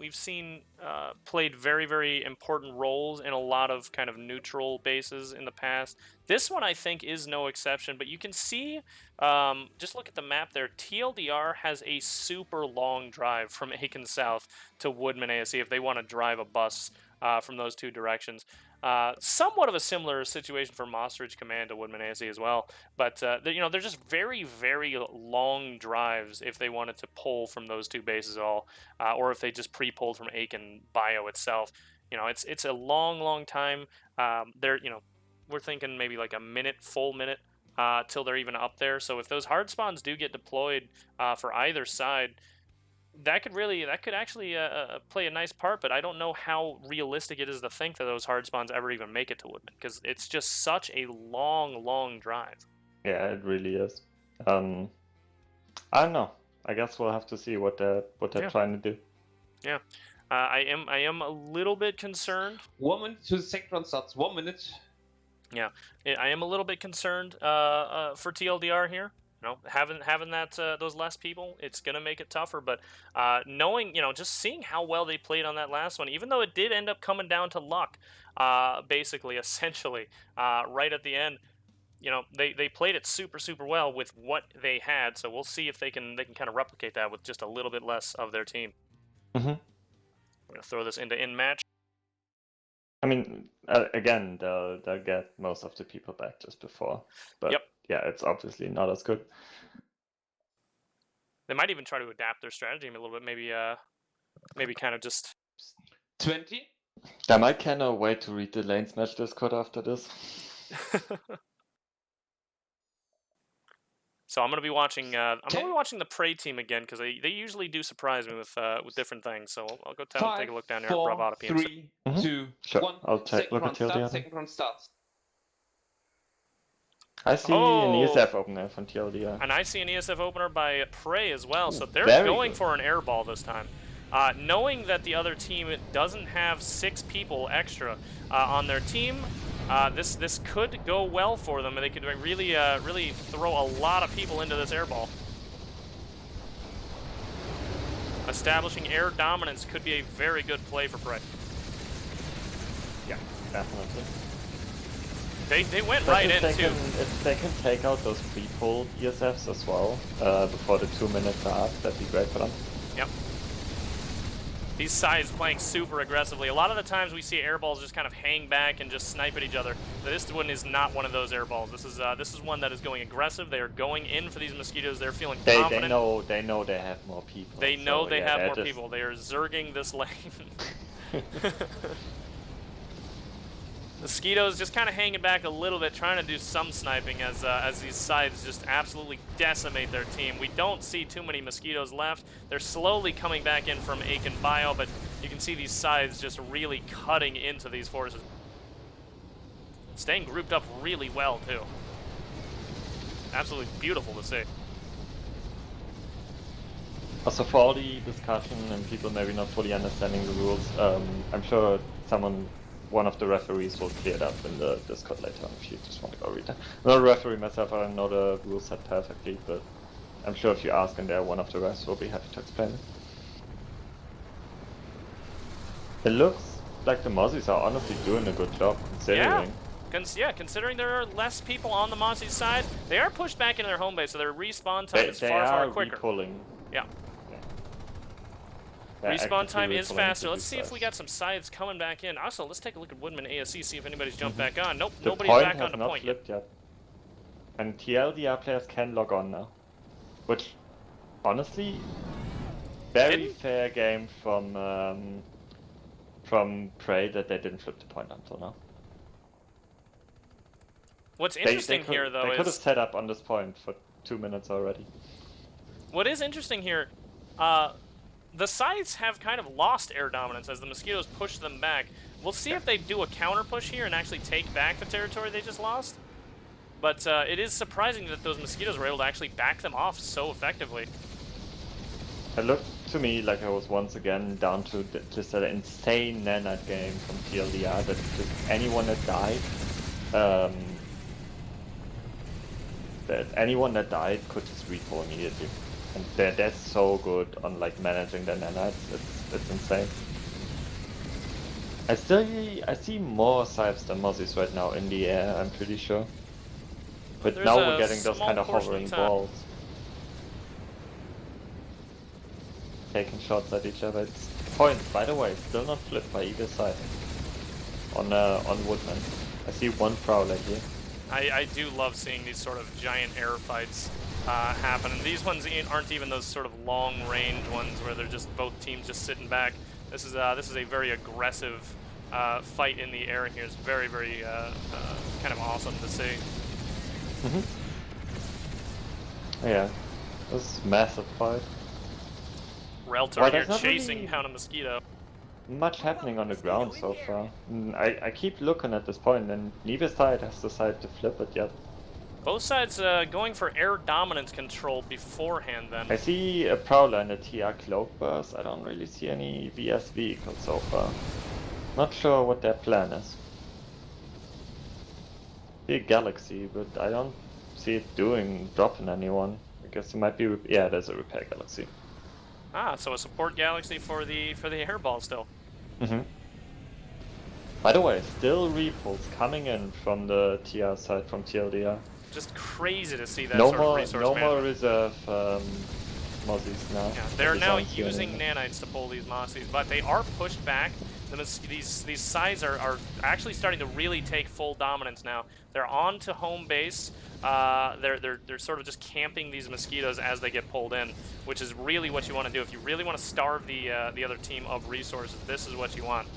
played very, very important roles in a lot of kind of neutral bases in the past. This one I think is no exception, but you can see, just look at the map there, TLDR has a super long drive from Aiken South to Woodman ASE if they want to drive a bus from those two directions. Somewhat of a similar situation for Mossridge Command to Woodman ASE as well, but they're just very, very long drives if they wanted to pull from those two bases at all, or if they just pre-pulled from Aiken Bio itself. It's a long time. We're thinking maybe like a full minute till they're even up there. So if those hard spawns do get deployed for either side, that could actually play a nice part, but I don't know how realistic it is to think that those hard spawns ever even make it to Woodman, because it's just such a long drive. Yeah, it really is. I don't know. I guess we'll have to see what they're trying to do. Yeah, I am a little bit concerned. 1 minute to the second round starts. 1 minute. Yeah, I am a little bit concerned for TLDR here. Having that those less people, it's gonna make it tougher. But knowing, just seeing how well they played on that last one, even though it did end up coming down to luck, essentially, right at the end, they played it super well with what they had. So we'll see if they can kind of replicate that with just a little bit less of their team. Mm-hmm. I'm gonna throw this into in match. I mean, again, they'll get most of the people back just before, but Yep. Yeah, it's obviously not as good. They might even try to adapt their strategy a little bit. Maybe kind of just 20. I might kind of wait to read the LaneSmash Discord after this. So I'm gonna be watching. I'm gonna be watching the Prey team again, because they usually do surprise me with different things. So I'll go down and take a look down there at Bravado PMC. 3, 2, Sure. 1. I'll take a look at TLDR. Second round starts. I see an ESF opener from TLDR. And I see an ESF opener by Prey as well. So they're Very going good. for an air ball this time. Knowing that the other team doesn't have 6 people extra on their team, this could go well for them, and they could really throw a lot of people into this air ball. Establishing air dominance could be a very good play for Prey. Yeah, definitely. They went right in, too. If they can take out those pre-pulled ESFs as well before the 2 minutes are up, that'd be great for them. Yep. These sides playing super aggressively. A lot of the times we see air balls just kind of hang back and just snipe at each other. This one is not one of those air balls. This is one that is going aggressive. They are going in for these mosquitoes. They're feeling confident. They know they have more people. They know they have more people. They are zerging this lane. Mosquitoes just kind of hanging back a little bit, trying to do some sniping as these sides just absolutely decimate their team. We don't see too many mosquitoes left. They're slowly coming back in from Aiken Bio, but you can see these sides just really cutting into these forces. Staying grouped up really well, too. Absolutely beautiful to see. Also, for all the discussion and people maybe not fully understanding the rules, I'm sure one of the referees will clear it up in the Discord later on if you just want to go read that. I'm not a referee myself, I don't know the rule set perfectly, but I'm sure if you ask and there, one of the refs will be happy to explain it. It looks like the Mozzies are honestly doing a good job, considering. Yeah, considering there are less people on the Mozzie side, they are pushed back into their home base, so their respawn time is far quicker. Re-pulling. Yeah. They're Respawn time is re-pulling faster. to Let's be see if fast. we got some sides coming back in. Also, let's take a look at Woodman ASC, see if anybody's jumped back on. Nope, The nobody's point back has on the not point yet. flipped yet. And TLDR players can log on now. Which, honestly, very fair game from Prey that they didn't flip the point until now. What's interesting here, though, they could have is set up on this point for 2 minutes already. what is interesting here. The sides have kind of lost air dominance as the mosquitoes push them back. We'll see if they do a counter push here and actually take back the territory they just lost. But it is surprising that those mosquitoes were able to actually back them off so effectively. It looked to me like I was once again down to just an insane nanite game from TLDR that just anyone that died, could just repo immediately. And they're so good on like managing their nanites. It's insane. I see more scythes than mozzies right now in the air, I'm pretty sure. But There's now a we're getting those small kind of portion of hovering time. balls. Taking shots at each other. It's point, by the way, still not flipped by either side. On Woodman. I see one Prowler here. I do love seeing these sort of giant air fights happen, and these ones aren't even those sort of long-range ones where they're just both teams just sitting back. This is a very aggressive fight in the air here. It's very, very kind of awesome to see. Yeah, this is a massive fight. Reltor Well, here there's not chasing really down a mosquito. much happening on the ground so far. I keep looking at this point, and neither side has decided to flip it yet. Both sides going for air dominance control beforehand then. I see a Prowler and a TR Cloak Burst. I don't really see any VS vehicles so far. Not sure what their plan is. See a Galaxy, but I don't see it dropping anyone. I guess it might be, yeah, there's a Repair Galaxy. Ah, so a support galaxy for the airball still. By the way, still repulse coming in from the TR side, from TLDR. Just crazy to see that No sort of more, resource no management. more reserve mozzies now. Yeah, they're now Designs using anymore. nanites to pull these mossies, but they are pushed back. These sides are actually starting to really take full dominance now. They're on to home base. They're sort of just camping these mosquitoes as they get pulled in, which is really what you want to do. If you really want to starve the other team of resources, this is what you want.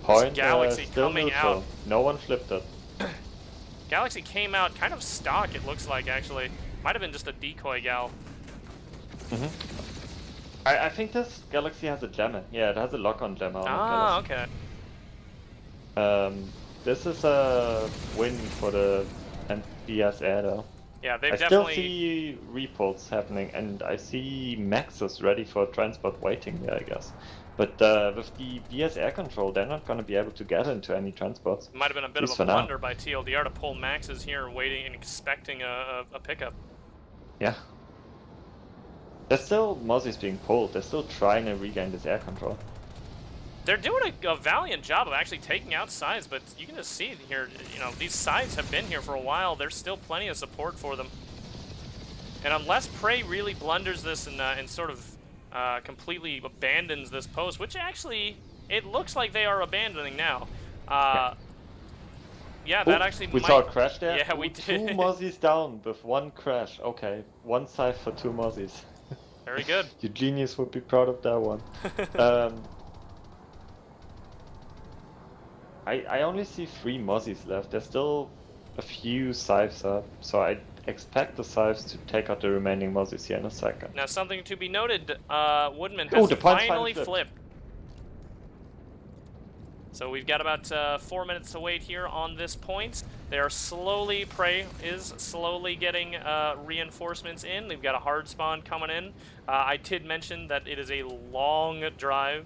Point, Galaxy still coming neutral. out. No one flipped it. Galaxy came out kind of stock, it looks like, actually. Might have been just a decoy gal. I think this Galaxy has a jammer. Yeah, it has a lock-on jammer on Ah, the okay. Galaxy. This is a win for the NBS air though. Yeah, they've I definitely... still see repulse happening, and I see Maxes ready for transport waiting there, I guess. But with the VS air control, they're not going to be able to get into any transports. Might have been a bit At of least a for now. blunder by TLDR to pull Maxes here, waiting and expecting a pickup. Yeah. There's still mozzies being pulled. They're still trying to regain this air control. They're doing a valiant job of actually taking out sides, but you can just see here, you know, these sides have been here for a while. There's still plenty of support for them. And unless Prey really blunders this and sort of completely abandons this post, which actually, it looks like they are abandoning now. Yeah, that actually we might... saw a crash there? Yeah, we Two did. mozzies down with one crash. Okay, one side for two mozzies. Very good. Your genius would be proud of that one. I only see 3 mozzies left. There's still a few scythes up, so I expect the scythes to take out the remaining mozzies here in a second. Now, something to be noted, Woodman has the point's finally flipped. flipped. So we've got about 4 minutes to wait here on this point. They are slowly, Prey is slowly getting reinforcements in. They've got a hard spawn coming in. I did mention that it is a long drive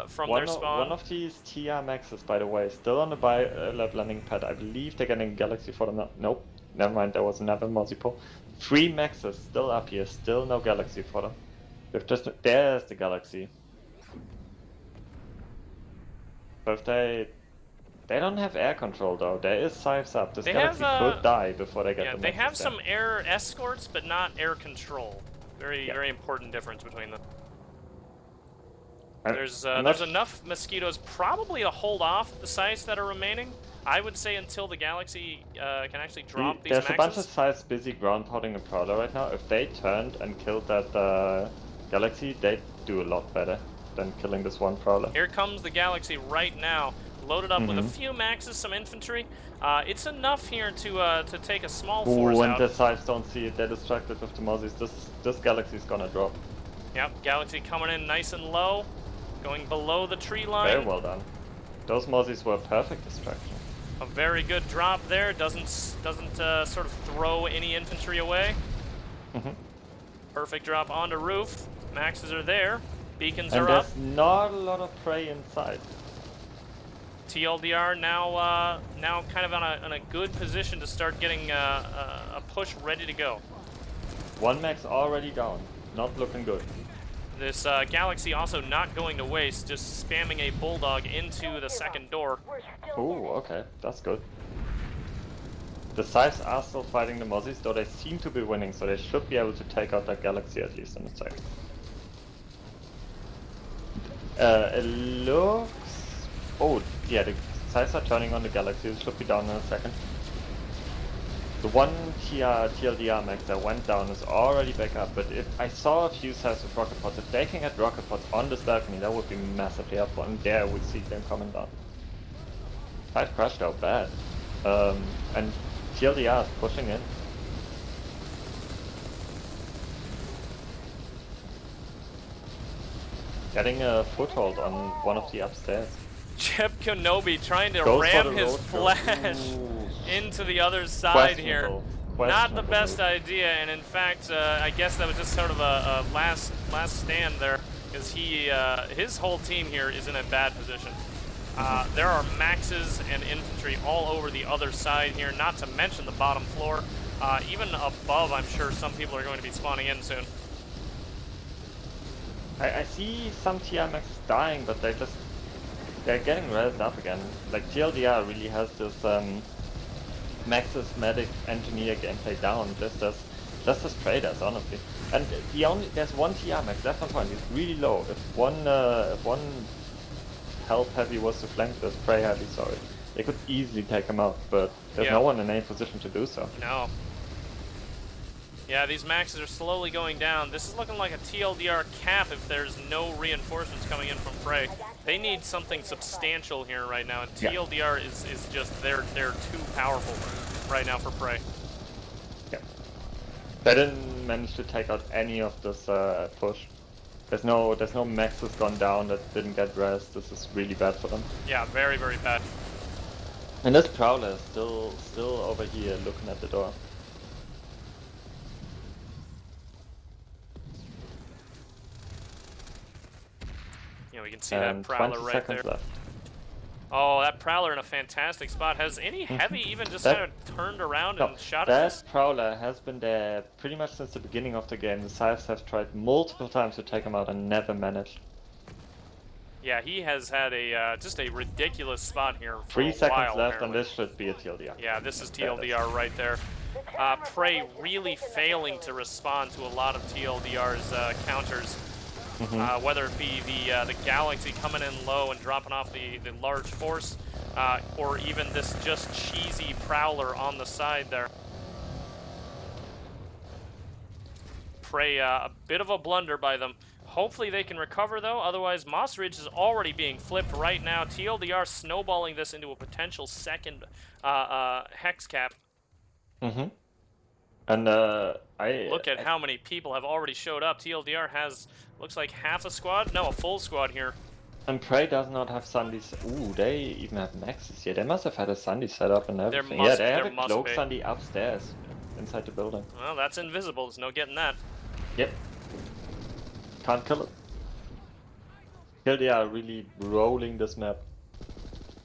from their spawn. One of these TR Maxes, by the way, still on the bi-lab landing pad. I believe they're getting Galaxy for them. Nope, never mind, there was another mozzie pull. 3 Maxes still up here, still no Galaxy for them. There's the Galaxy. But they don't have air control though. There is scythes up. This Galaxy could die before they get yeah, the they have Maxes some air escorts, but not air control. Very important difference between them. There's enough mosquitoes probably to hold off the scythes that are remaining. I would say until the Galaxy can actually drop these There's maxes. a bunch of scythes busy ground pounding a Prowler right now. If they turned and killed that Galaxy, they'd do a lot better than killing this one Prowler. Here comes the Galaxy right now, loaded up with a few maxes, some infantry. It's enough here to take a small force When out. the scythes don't see it, they're distracted with the mozzies. This Galaxy's gonna drop. Yep, Galaxy coming in nice and low, going below the tree line. Very well done. Those mozzies were a perfect distraction. A very good drop there. Doesn't sort of throw any infantry away. Perfect drop onto roof. Maxes are there. Beacons And are up. there's not a lot of prey inside. TLDR now now kind of on a good position to start getting a push ready to go. One max already down. Not looking good. This Galaxy also not going to waste, just spamming a Bulldog into the second door. Oh, okay, that's good. The Scythes are still fighting the Mozzies, though they seem to be winning, so they should be able to take out that Galaxy at least in a second. It looks... Oh, yeah, the Scythes are turning on the Galaxy, it should be down in a second. The one TLDR max that went down is already back up, but if I saw a few Scythes with rocket pods, if they can get rocket pods on this balcony, that would be massively helpful, and there we see them coming down. 5 crashed out bad. And TLDR is pushing in. Getting a foothold on one of the upstairs. Jeb Kenobi trying to Goes ram his flash into the other side here. Not the best idea, and in fact, I guess that was just sort of a last stand there, because his whole team here is in a bad position. There are maxes and infantry all over the other side here, not to mention the bottom floor. Even above, I'm sure some people are going to be spawning in soon. I see some TR maxes dying, but they're getting rezzed up again. Like TLDR really has this Maxis Medic Engineer gameplay down, just as Prey does, honestly. And there's one TR max left on point. He's really low. If one Help Heavy was to flank this Prey Heavy, sorry, they could easily take him out, but there's no one in any position to do so. No. Yeah, these maxes are slowly going down. This is looking like a TLDR cap if there's no reinforcements coming in from Prey. They need something substantial here right now, and TLDR is just, they're too powerful right now for Prey. Yeah. They didn't manage to take out any of this push. There's no maxes gone down that didn't get rest. This is really bad for them. Yeah, very, very bad. And this Prowler is still over here looking at the door. You know, we can see that Prowler right there. Left. Oh, that Prowler in a fantastic spot. Has any Heavy even just kind of turned around and shot at this? That Prowler has been there pretty much since the beginning of the game. The Scythes have tried multiple times to take him out and never managed. Yeah, he has had a just a ridiculous spot here for 3 a seconds while, left, apparently. and this should be a TLDR. Yeah, this is TLDR right there. Prey really failing to respond to a lot of TLDR's counters. Whether it be the Galaxy coming in low and dropping off the large force, or even this just cheesy Prowler on the side there. Prey, a bit of a blunder by them. Hopefully they can recover though, otherwise Moss Ridge is already being flipped right now. TLDR snowballing this into a potential second hex cap. And Look at how many people have already showed up. TLDR has, looks like half a squad? No, a full squad here. And Prey does not have Sundays. Ooh, they even have Maxes here. They must have had a Sunday set up and everything. Yeah, they have a cloak Sunday upstairs, inside the building. Well, that's invisible. There's no getting that. Yep. Can't kill it. They are really rolling this map.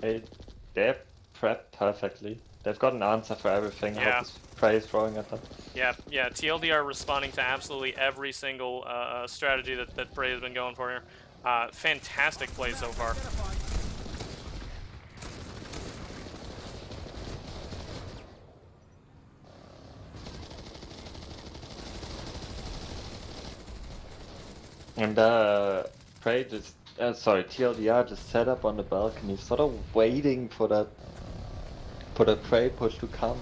They're prepped perfectly. They've got an answer for everything. Yeah. How this Prey is throwing at them. Yeah, TLDR responding to absolutely every single strategy that Prey has been going for here. Fantastic play so far. And Prey just, TLDR just set up on the balcony, sort of waiting for that Prey push to come.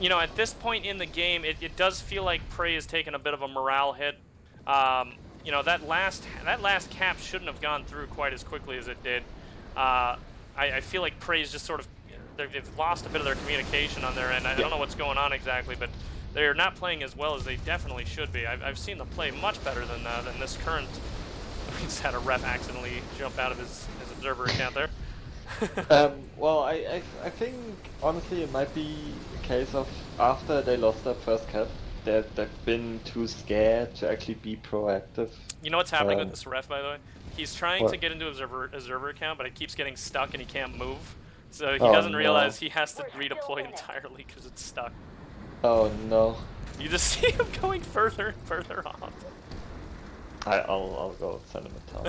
You know, at this point in the game, it does feel like Prey has taken a bit of a morale hit. You know, that last cap shouldn't have gone through quite as quickly as it did. I feel like Prey's just sort of, they've lost a bit of their communication on their end. I don't know what's going on exactly, but they're not playing as well as they definitely should be. I've seen them play much better than this current. We just had a ref accidentally jump out of his observer account there. Well, I think honestly it might be a case of after they lost their first cap, they've been too scared to actually be proactive. You know what's happening with this ref, by the way? He's trying What? to get into observer account, but it keeps getting stuck and he can't move. So he Oh, doesn't no. realize he has to redeploy entirely because it's stuck. Oh no. You just see him going further and further off. I'll go sentimental.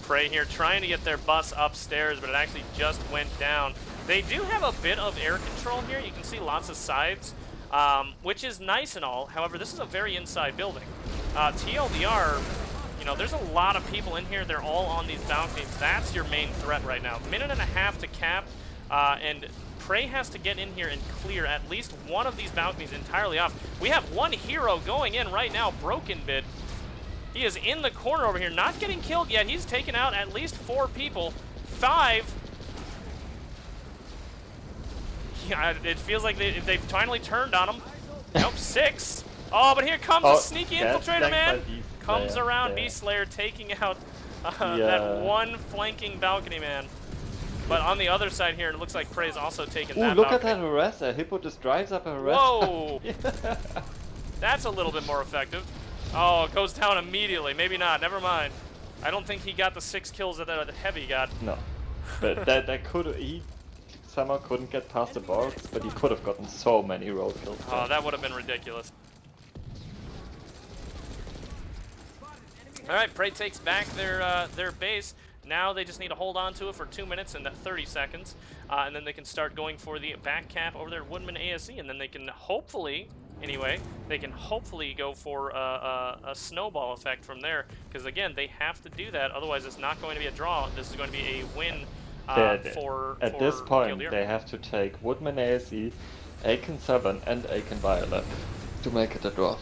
Prey here trying to get their bus upstairs, but it actually just went down. They do have a bit of air control here. You can see lots of sides, which is nice and all. However, this is a very inside building. TLDR, you know, there's a lot of people in here. They're all on these balconies. That's your main threat right now. Minute and a half to cap, and Prey has to get in here and clear at least one of these balconies entirely off. We have one hero going in right now, Broken Bid. He is in the corner over here, not getting killed yet. He's taken out at least 4 people. 5. Yeah, it feels like they've finally turned on him. Nope, 6. Oh, but here comes a sneaky infiltrator, man. Comes around, Beastslayer taking out that one flanking balcony man. But on the other side here, it looks like Prey's also taken that look balcony. at that harasser. Hippo just drives up a harasser. Whoa! That's a little bit more effective. Oh, it goes down immediately. Maybe not. Never mind. I don't think he got the 6 kills that the heavy got. No. But that he somehow couldn't get past the box, but he could have gotten so many road kills. Oh, that would have been ridiculous. Alright, Prey takes back their base. Now they just need to hold on to it for 2 minutes and 30 seconds. And then they can start going for the back cap over there at Woodman ASE. And then they can hopefully, anyway, they can hopefully go for a snowball effect from there. Because again, they have to do that. Otherwise, it's not going to be a draw. This is going to be a win for this point, TLDR. they have to take Woodman ASE, Aiken 7, and Aiken Violet to make it a draw.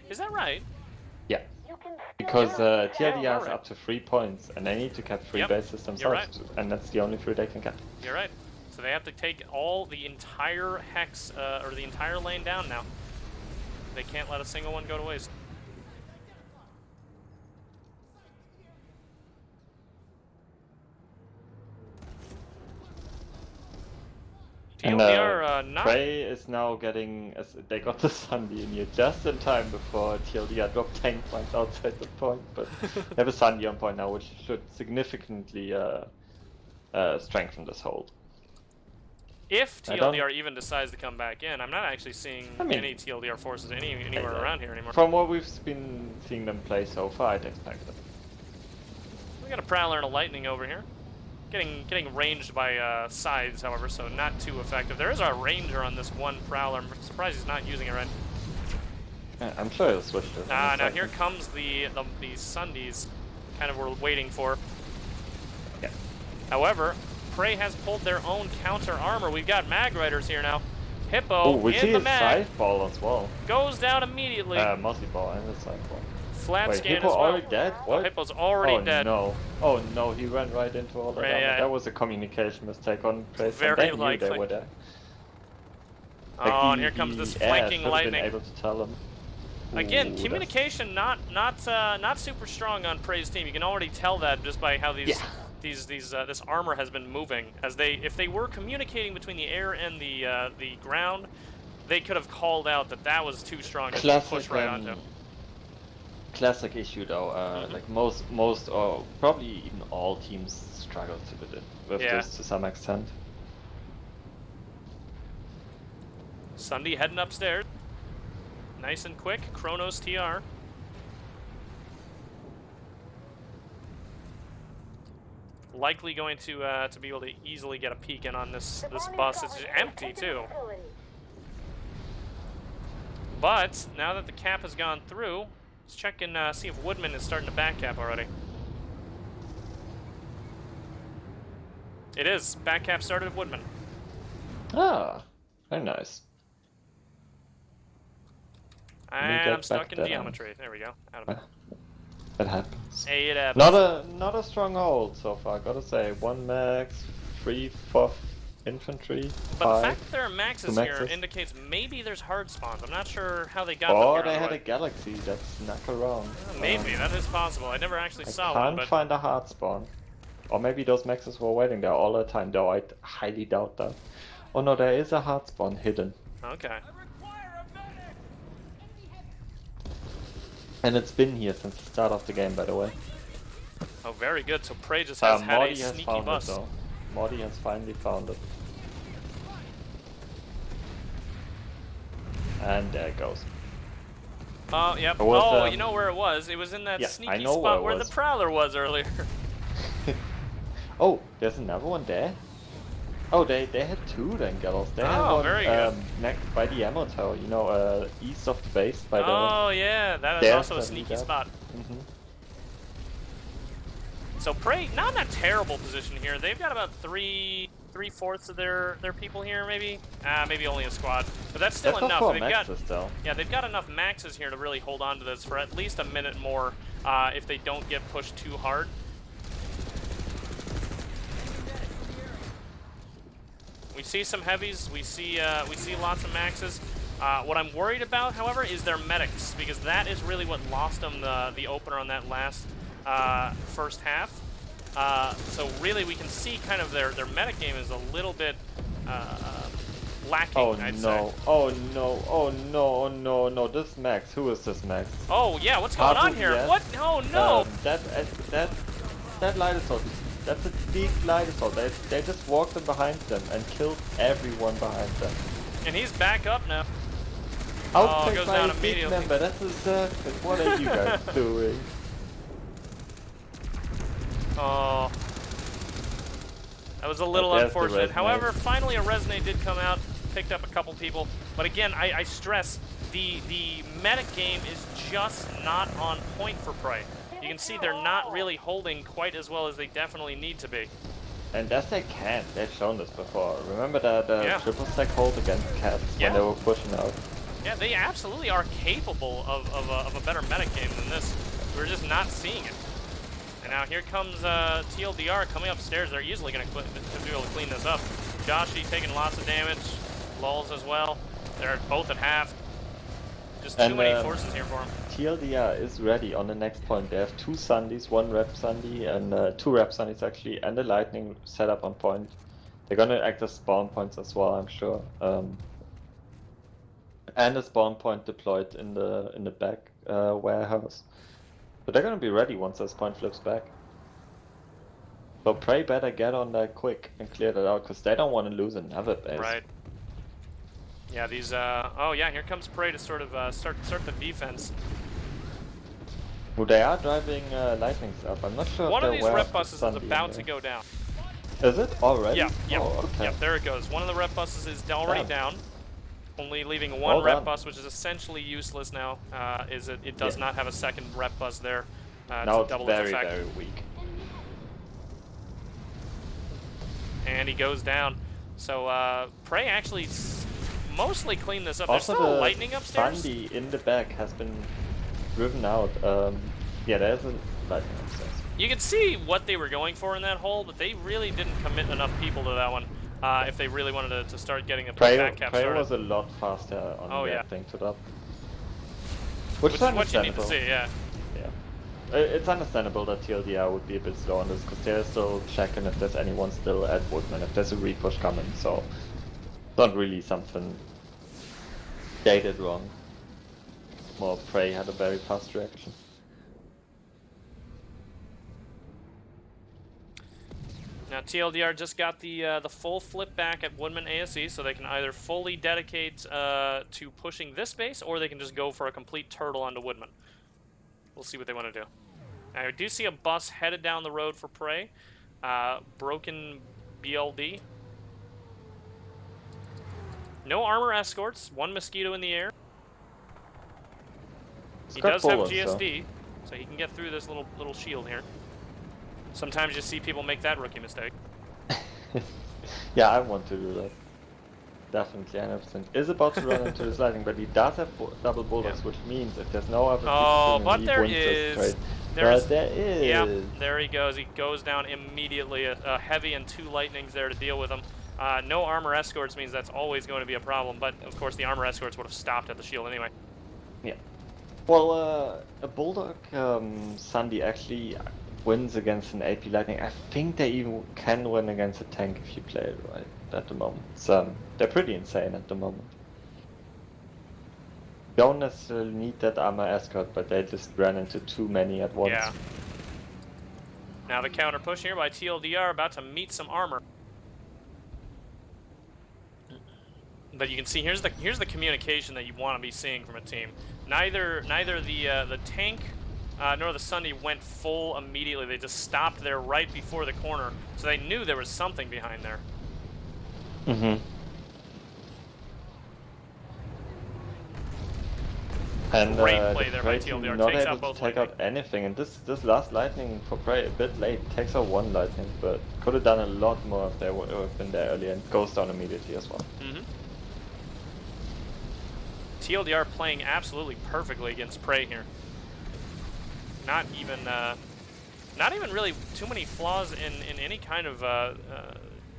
Is that right? Yeah. Because TLDR is up to 3 points, and they need to get 3 bases themselves, and that's the only 3 they can get. You're right. So they have to take the entire hex, or the entire lane down now. They can't let a single one go to waste. TLDR, not... Prey is now getting... They got the Sunday in here just in time before TLDR dropped tank points outside the point, but they have a Sunday on point now, which should significantly strengthen this hold. If TLDR even decides to come back in, I'm not actually seeing any TLDR forces anywhere around here anymore. From what we've been seeing them play so far, I'd expect it. We got a Prowler and a Lightning over here. Getting ranged by sides, however, so not too effective. There is a Ranger on this one Prowler. I'm surprised he's not using it right. Yeah, I'm sure he'll switch this. Now here comes the Sundays, kind of we're waiting for. Yeah. However, Prey has pulled their own counter armor. We've got Mag Riders here now. Hippo we in see the a mag scythe ball as well. goes down immediately. Mossy ball and a scythe ball. Flat Wait, scan Hippo as well. already dead? What? Oh, Hippo's already dead. Oh no, he ran right into all of that. Yeah. That was a communication mistake on Prey's. Very they likely. knew they were there. Like and here comes this flanking Lightning. Been able to tell them. Again, communication not super strong on Prey's team. You can already tell that just by how this armor has been moving. If they were communicating between the air and the ground, they could have called out that was too strong to push right onto. Classic issue though. Like most or probably even all teams struggle with this to some extent. Sunday heading upstairs. Nice and quick. Chronos TR. Likely going to be able to easily get a peek in on this bus. It's just empty too. But now that the cap has gone through, let's check and see if Woodman is starting to back cap already. It is. Back cap started at Woodman. Ah, very nice. And I'm stuck in geometry. There we go. Out of it. It happens. Hey, it happens. Not a strong hold so far, gotta say. 1 max, 3 4th infantry. But the fact that there are maxes here indicates maybe there's hard spawns. I'm not sure how they got them. Or they had a galaxy that snuck around. Maybe, that is possible. I never actually saw one. Can't find a hard spawn. Or maybe those maxes were waiting there all the time, though I highly doubt that. Oh no, there is a hard spawn hidden. Okay. And it's been here since the start of the game, by the way. Oh, very good. So Prey just has had a Morty has sneaky found bus. it, though. Morty has finally found it. And there it goes. Oh, yep. Was, Oh, you know where it was? It was in that yeah, sneaky spot where the Prowler was earlier. Oh, there's another one there? Oh, they had two then, Gallows. They had one very good. by the ammo tower, you know, east of the base by the... Oh, yeah, that is also a sneaky spot. Mm-hmm. So Prey, not in a terrible position here. They've got about three-fourths of their people here, maybe. Maybe only a squad, but that's still enough. They've got enough maxes here to really hold on to this for at least a minute more if they don't get pushed too hard. We see some heavies. We see lots of maxes. What I'm worried about, however, is their medics, because that is really what lost them the opener on that last first half. So really, we can see kind of their medic game is a little bit lacking. I'd say. Oh no! Oh no! Oh no! No! This Max. Who is this Max? Oh yeah! What's going on here? What? Oh no! That light assault. That's a big light assault. They just walked in behind them and killed everyone behind them. And he's back up now. Outpicked goes by down a big immediately. member. That's a circus. What are you guys doing? Oh. That was a little unfortunate. However, finally a Resonate did come out, picked up a couple people. But again, I stress, the medic game is just not on point for Prey. You can see they're not really holding quite as well as they definitely need to be. And as they can, they've shown this before. Remember that triple stack hold against Cats when they were pushing out? Yeah, they absolutely are capable of a better medic game than this. We're just not seeing it. And now here comes TLDR coming upstairs. They're easily going to be able to clean this up. Joshi taking lots of damage. Lulz as well. They're both at half. Just too many forces here for them. TLDR is ready on the next point. They have 2 Sundies, 1 Rep Sundie and 2 Rep Sundies actually, and the Lightning set up on point. They're gonna act as spawn points as well, I'm sure. And a spawn point deployed in the back warehouse. But they're gonna be ready once this point flips back. So Prey better get on that quick and clear that out, because they don't want to lose another base. Right. Yeah, these, oh yeah, here comes Prey to sort of start the defense. Well, they are driving lightnings up. I'm not sure One if of these rep buses is about to go down. Is it already? Yeah, yeah, oh, okay. Yeah, there it goes. One of the rep buses is already down. Only leaving one rep bus, which is essentially useless now. It does not have a second rep bus there now to double it's its effect. very weak. And he goes down. So Prey actually mostly cleaned this up. Also, There's still the lightning upstairs. Sundy in the back has been driven out. Yeah, there's a lightning upstairs. You can see what they were going for in that hole, but they really didn't commit enough people to that one. If they really wanted to start getting a back cap started. Prey was a lot faster on reacting to that. Which is what you need to see, yeah. Yeah. It's understandable that TLDR would be a bit slow on this, because they're still checking if there's anyone still at Woodman, if there's a repush coming, so... Not really something they did wrong. More Prey had a very fast reaction. Now TLDR just got the full flip back at Woodman ASE, so they can either fully dedicate to pushing this base, or they can just go for a complete turtle onto Woodman. We'll see what they want to do. Now I do see a bus headed down the road for Prey. Broken BLD. No armor escorts, 1 mosquito in the air. He does have GSD, so he can get through this little shield here. Sometimes you see people make that rookie mistake. Yeah, I want to do that. Definitely, 100%. Is about to run into his lightning, but he does have double bulldogs, which means if there's no other but there is. There is. Yeah, there he goes. He goes down immediately. A heavy and 2 lightnings there to deal with him. No armor escorts means that's always going to be a problem, but of course the armor escorts would have stopped at the shield anyway. Yeah. Well, a Bulldog Sundy actually wins against an AP Lightning. I think they even can win against a tank if you play it right at the moment. So they're pretty insane at the moment. Don't necessarily need that armor escort, but they just ran into too many at once. Yeah. Now the counter push here by TLDR, about to meet some armor. But you can see here's the communication that you want to be seeing from a team. Neither the tank nor the Sunday went full immediately. They just stopped there right before the corner, so they knew there was something behind there. Mm-hmm. And Great play the there by Prey team TLDR. not Takes able out both to take lightning. out anything, and this last lightning for Prey a bit late. Takes out one lightning, but could have done a lot more if they would have been there earlier, and goes down immediately as well. Mm-hmm. TLDR playing absolutely perfectly against Prey here. Not even really too many flaws in any kind of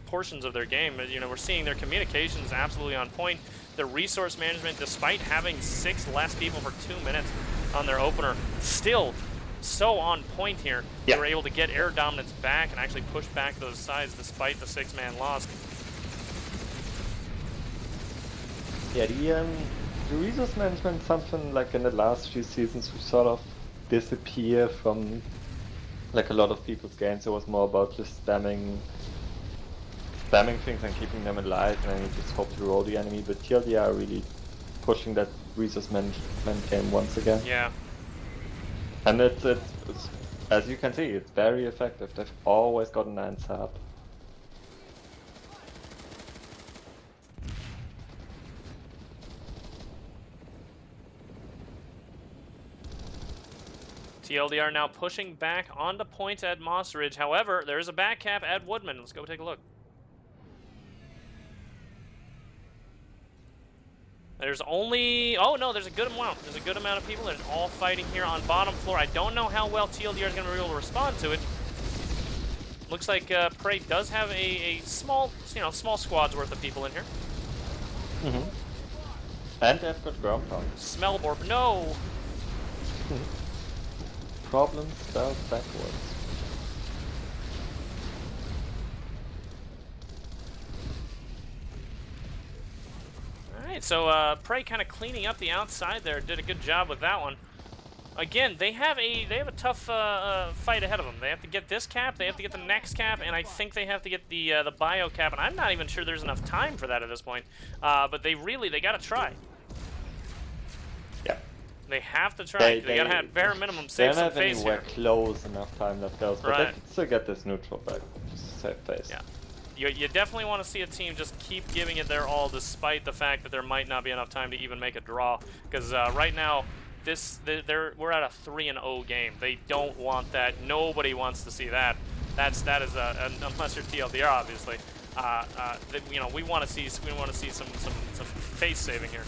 portions of their game. You know, we're seeing their communications absolutely on point. Their resource management, despite having 6 less people for 2 minutes on their opener, still so on point here. Yeah. They were able to get air dominance back and actually push back those sides despite the 6-man loss. Yeah, the resource management, something like in the last few seasons we sort of disappear from like a lot of people's games. It was more about just spamming things and keeping them alive, and then you just hope to roll the enemy. But TLDR are really pushing that resource management game once again. Yeah. And it's as you can see, it's very effective. They've always got an answer up. TLDR now pushing back onto point at Moss Ridge. However, there is a back cap at Woodman. Let's go take a look. There's only... Oh, no, there's a good amount. There's a good amount of people. They're all fighting here on bottom floor. I don't know how well TLDR is going to be able to respond to it. Looks like Prey does have a small, small squad's worth of people in here. Mm-hmm. And they've got ground pound. Smellborb, no! Problem spelled backwards. Alright, so Prey kind of cleaning up the outside there. Did a good job with that one. Again, they have a tough fight ahead of them. They have to get this cap, they have to get the next cap, and I think they have to get the bio cap, and I'm not even sure there's enough time for that at this point. But they gotta try. Yeah. They have to try. They gotta have bare minimum save some face here. They don't have anywhere here. close enough time left else, but Right. they can still get this neutral back. Just save face. Yeah. You definitely want to see a team just keep giving it their all, despite the fact that there might not be enough time to even make a draw. Because right now, we're at a 3-0 game. They don't want that. Nobody wants to see that. That is unless you're TLDR, obviously. We want to see some face saving here.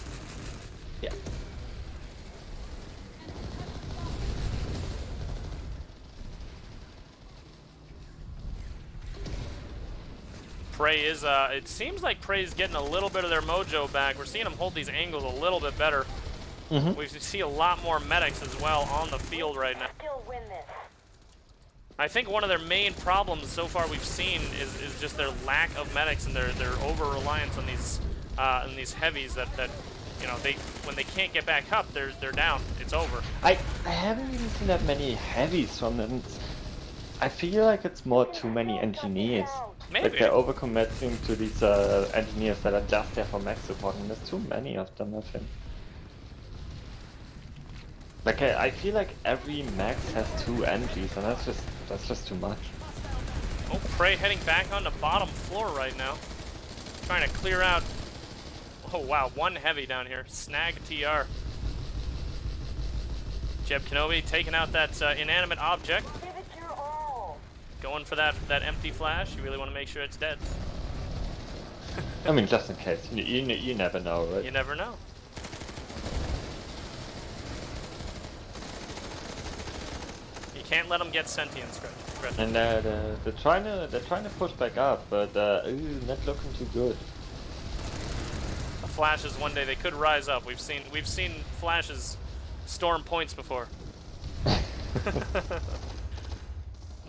Yeah. Prey is, it seems like Prey is getting a little bit of their mojo back. We're seeing them hold these angles a little bit better. Mm-hmm. We see a lot more medics as well on the field right now. Still win this. I think one of their main problems so far we've seen is just their lack of medics and their over-reliance on these heavies that when they can't get back up, they're down. It's over. I haven't even seen that many heavies from them. I feel like it's more too many engineers. Maybe. Like they're overcommitting to these engineers that are just there for max support, and there's too many of them, I think. Like I feel like every max has 2 MGs, and that's just too much. Oh, Prey heading back on the bottom floor right now. Trying to clear out. Oh wow, 1 heavy down here. Snag TR. Jeb Kenobi taking out that inanimate object. Give it your all. Going for that empty flash. You really want to make sure it's dead. I mean, just in case. You never know, right? You never know. You can't let them get sentient, Scratch. And they're trying to push back up, but not looking too good. The flashes one day they could rise up. We've seen flashes storm points before.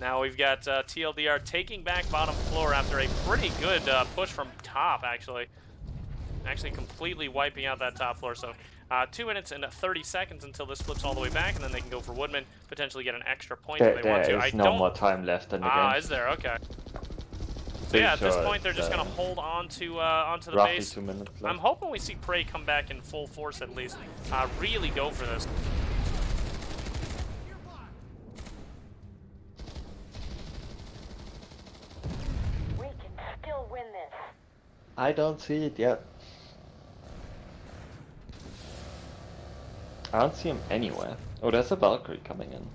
Now we've got TLDR taking back bottom floor after a pretty good push from top, actually. Actually completely wiping out that top floor. So 2 minutes and 30 seconds until this flips all the way back, and then they can go for Woodman, potentially get an extra point if they want to. There is no more time left in the game. Ah, is there? Okay. So yeah, at this point they're just gonna hold on to onto the roughly base. 2 minutes left. I'm hoping we see Prey come back in full force at least. Really go for this. We can still win this. I don't see it yet. I don't see him anywhere. Oh, there's a Valkyrie coming in.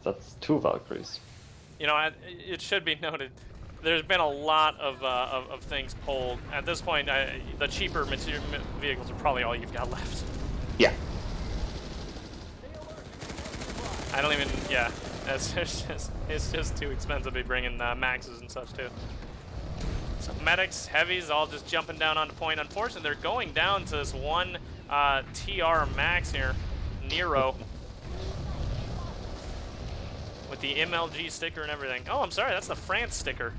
That's 2 Valkyries. You know, it should be noted, there's been a lot of things pulled. At this point, the cheaper vehicles are probably all you've got left. Yeah. I don't even, yeah, it's just too expensive to be bringing maxes and such too. So medics, heavies, all just jumping down onto point. Unfortunately, they're going down to this one TR max here, Nero. With the MLG sticker and everything. Oh, I'm sorry, that's the France sticker.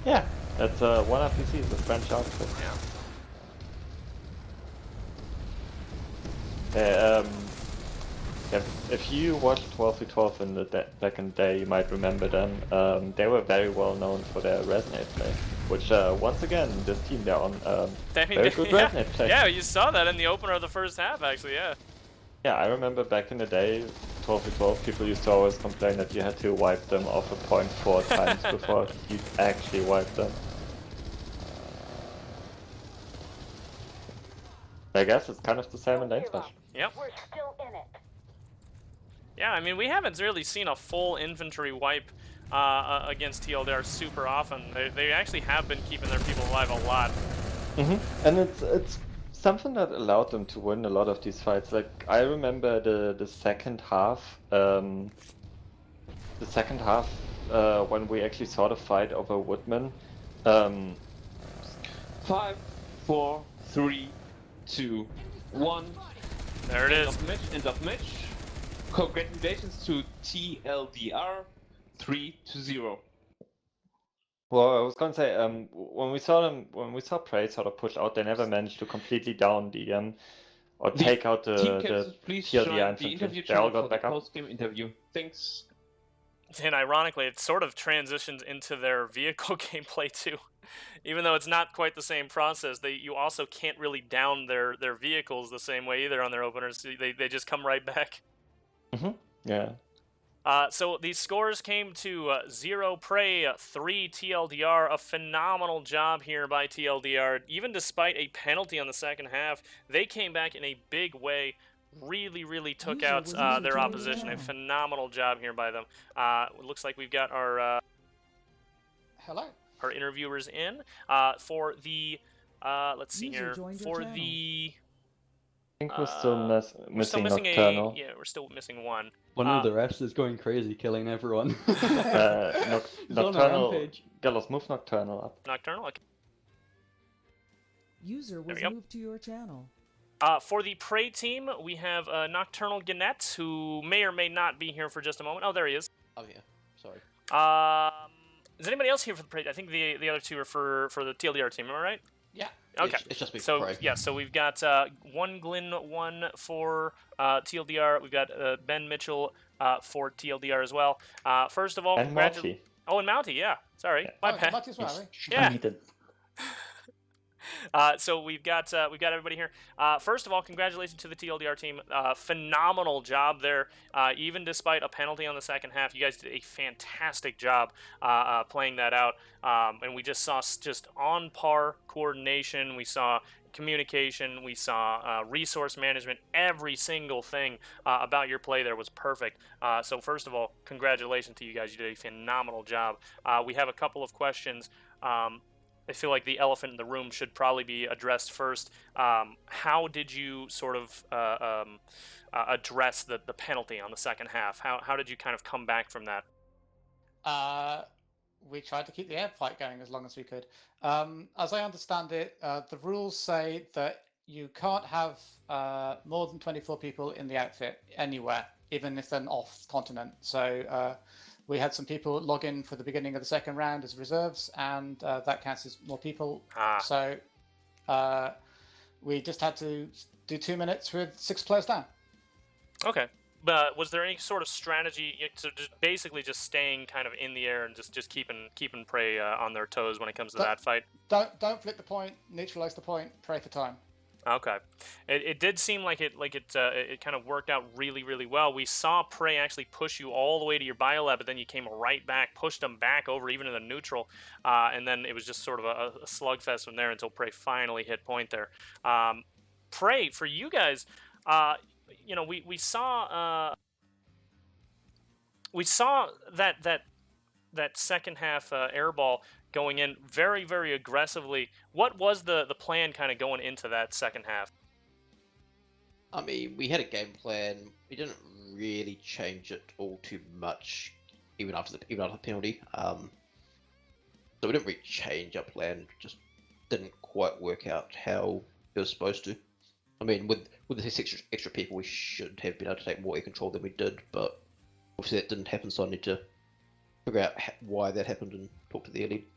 Yeah, that's one RPC, the French outfit. Yeah. If you watched 12v12 in the back in the day, you might remember them. They were very well known for their resonate play, which once again, this team they're on very good resonate play. Yeah, you saw that in the opener of the first half, actually. Yeah. Yeah, I remember back in the day, 12v12, people used to always complain that you had to wipe them off a point 4 times before you actually wipe them. I guess it's kind of the same in LaneSmash. Yep. We're still in it. Yeah, I mean, we haven't really seen a full infantry wipe against TLDR super often. They actually have been keeping their people alive a lot. And it's something that allowed them to win a lot of these fights. Like, I remember the second half. The second half when we actually saw the fight over Woodman. 5, 4, 3, 2, 1. There it is. End of match. Congratulations to TLDR, 3-0. Well, I was gonna say, when we saw Prey sort of push out, they never managed to completely down the or take out the TLDR infantry. They all got back up. Post-game interview. Thanks. And ironically, it sort of transitions into their vehicle gameplay too. Even though it's not quite the same process, you also can't really down their vehicles the same way either on their openers. They just come right back. Yeah. So these scores came to 0 Prey, 3 TLDR. A phenomenal job here by TLDR. Even despite a penalty on the second half, they came back in a big way. Really took out their opposition. A phenomenal job here by them. It looks like we've got our our interviewers in for the let's see here, for the I think we're still missing Nocturnal. Yeah, we're still missing one. One of the refs is going crazy, killing everyone. Nocturnal. Gallows, move Nocturnal up. Nocturnal. Okay. User was moved to your channel. For the Prey team, we have Nocturnal Gannett, who may or may not be here for just a moment. Oh, there he is. Oh yeah, sorry. Is anybody else here for the Prey? I think the other two are for the TLDR team. Am I right? Yeah. Okay. It's just me. So Prey. yeah, so we've got one Glyn, one for TLDR. We've got Ben Mitchell for TLDR as well. First of all, and Mounty. Oh, and Mounty, yeah. Sorry, my bad. Mounty as well, right? Yeah. So we've got everybody here. First of all, congratulations to the TLDR team. Phenomenal job there. Even despite a penalty on the second half, you guys did a fantastic job playing that out. And we just saw just on par coordination. We saw communication. We saw resource management. Every single thing about your play there was perfect. So first of all, congratulations to you guys. You did a phenomenal job. We have a couple of questions. I feel like the elephant in the room should probably be addressed first. How did you sort of address the penalty on the second half? How did you kind of come back from that? We tried to keep the air fight going as long as we could. As I understand it, the rules say that you can't have more than 24 people in the outfit anywhere, even if they're off continent. So we had some people log in for the beginning of the second round as reserves, and that counts as more people. So we just had to do 2 minutes with 6 players down. Okay. But was there any sort of strategy to basically just staying kind of in the air and just keeping Prey on their toes when it comes to that fight? Don't flip the point, neutralize the point, pray for time. Okay, it did seem like it kind of worked out really, really well. We saw Prey actually push you all the way to your biolab, but then you came right back, pushed them back over even in the neutral, and then it was just sort of a slugfest from there until Prey finally hit point there. Prey, for you guys, you know, we saw that second half airball going in very, very aggressively. What was the plan kind of going into that second half? I mean, we had a game plan. We didn't really change it all too much, even after the penalty. So we didn't really change our plan. Just didn't quite work out how it was supposed to. I mean, with the 6 extra people, we should have been able to take more air control than we did, but obviously that didn't happen. So I need to figure out why that happened and talk to the elite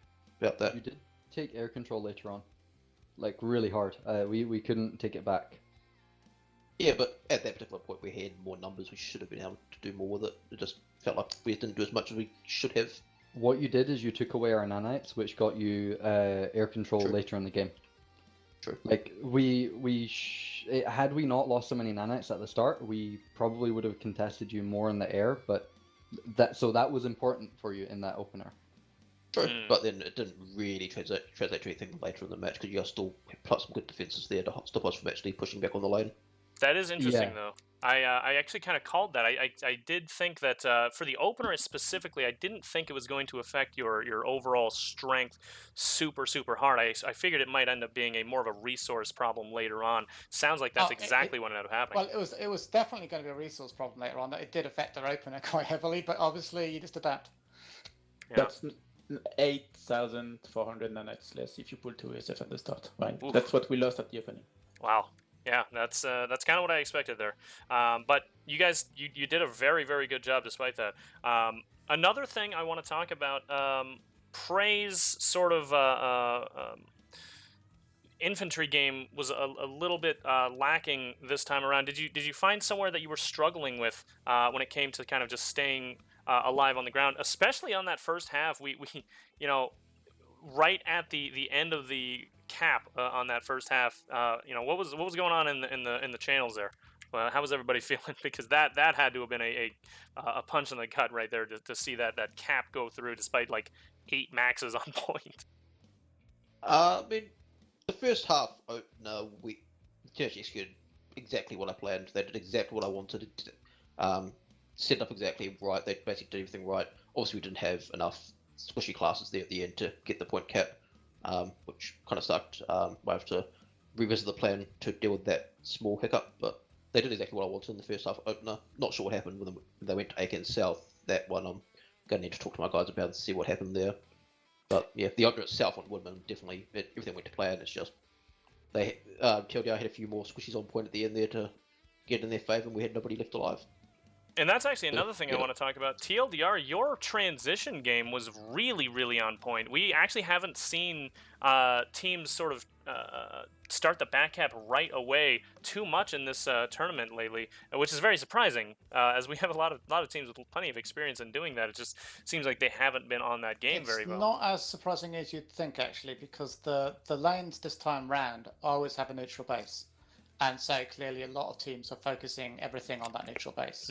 about that. You did take air control later on, like really hard. We couldn't take it back. Yeah, but at that particular point we had more numbers. We should have been able to do more with it. It just felt like we didn't do as much as we should have. What you did is you took away our nanites, which got you air control True. later in the game. True. Like had we not lost so many nanites at the start, we probably would have contested you more in the air. But that was important for you in that opener. True, but then it didn't really translate to anything later in the match because you still put some good defenses there to stop us from actually pushing back on the lane. That is interesting, though. I actually kind of called that. I did think that for the opener specifically, I didn't think it was going to affect your overall strength super, super hard. I figured it might end up being more of a resource problem later on. Sounds like that's exactly what ended up happening. Well, it was definitely going to be a resource problem later on. It did affect our opener quite heavily, but obviously you just adapt. Yeah. That's 8,400 nanites less if you pull 2 SF at the start. Right. Oof. That's what we lost at the opening. Wow. Yeah, that's kind of what I expected there. But you guys, you did a very, very good job despite that. Another thing I want to talk about, Prey's sort of infantry game was a little bit lacking this time around. Did you find somewhere that you were struggling with when it came to kind of just staying alive on the ground, especially on that first half? We you know, right at the end of the cap on that first half, you know, what was going on in the channels there? How was everybody feeling? Because that had to have been a punch in the gut right there to see that cap go through despite like 8 maxes on point. I mean, the first half, we actually executed exactly what I planned. They did exactly what I wanted. Set up exactly right. They basically did everything right. Obviously, we didn't have enough squishy classes there at the end to get the point cap, which kind of sucked. I have to revisit the plan to deal with that small hiccup, but they did exactly what I wanted in the first half opener. Not sure what happened when they went to Aiken South. That one I'm going to need to talk to my guys about and see what happened there. But yeah, the opener itself on Woodman, definitely, everything went to plan. It's just they TLDR had a few more squishies on point at the end there to get in their favour, and we had nobody left alive. And that's actually another thing I want to talk about. TLDR, your transition game was really, really on point. We actually haven't seen teams sort of start the back cap right away too much in this tournament lately, which is very surprising, as we have a lot of teams with plenty of experience in doing that. It just seems like they haven't been on that game very well. It's not as surprising as you'd think, actually, because the lanes this time round always have a neutral base. And so clearly a lot of teams are focusing everything on that neutral base,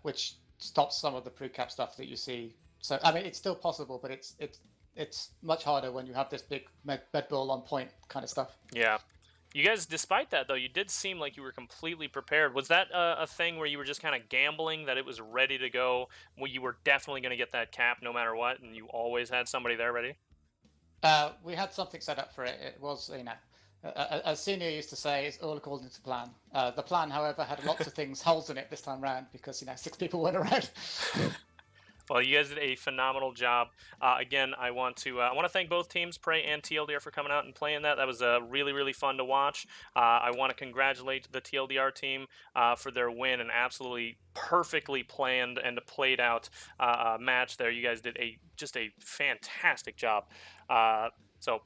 which stops some of the pre-cap stuff that you see. So, I mean, it's still possible, but it's much harder when you have this big med ball on point kind of stuff. Yeah. You guys, despite that, though, you did seem like you were completely prepared. Was that a thing where you were just kind of gambling that it was ready to go, where you were definitely going to get that cap no matter what, and you always had somebody there ready? We had something set up for it. It was, you know, as Senior used to say, it's all according to plan. The plan, however, had lots of things, holes in it this time around because, you know, 6 people went around. Well, you guys did a phenomenal job. Again, I want to thank both teams, Prey and TLDR, for coming out and playing that. That was really, really fun to watch. I want to congratulate the TLDR team for their win, an absolutely perfectly planned and played out match there. You guys did just a fantastic job. So,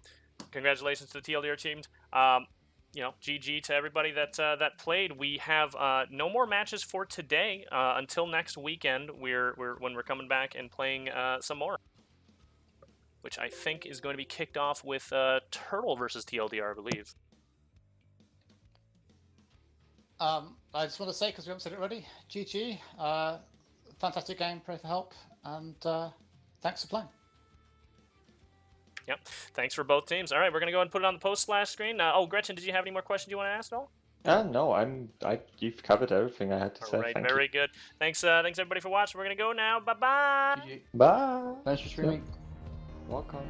congratulations to the TLDR teams. GG to everybody that played. We have no more matches for today until next weekend. When we're coming back and playing some more, which I think is going to be kicked off with Turtle versus TLDR, I believe. I just want to say, because we haven't said it already, GG, fantastic game, pray for help, and thanks for playing. Yep. Thanks for both teams. All right, we're gonna go ahead and put it on the post splash screen. Gretchen, did you have any more questions you want to ask at all? No, you've covered everything I had to say. All right, Thank very you. good. Thanks everybody for watching. We're gonna go now. Bye bye. GG. Bye. Thanks for streaming. Welcome.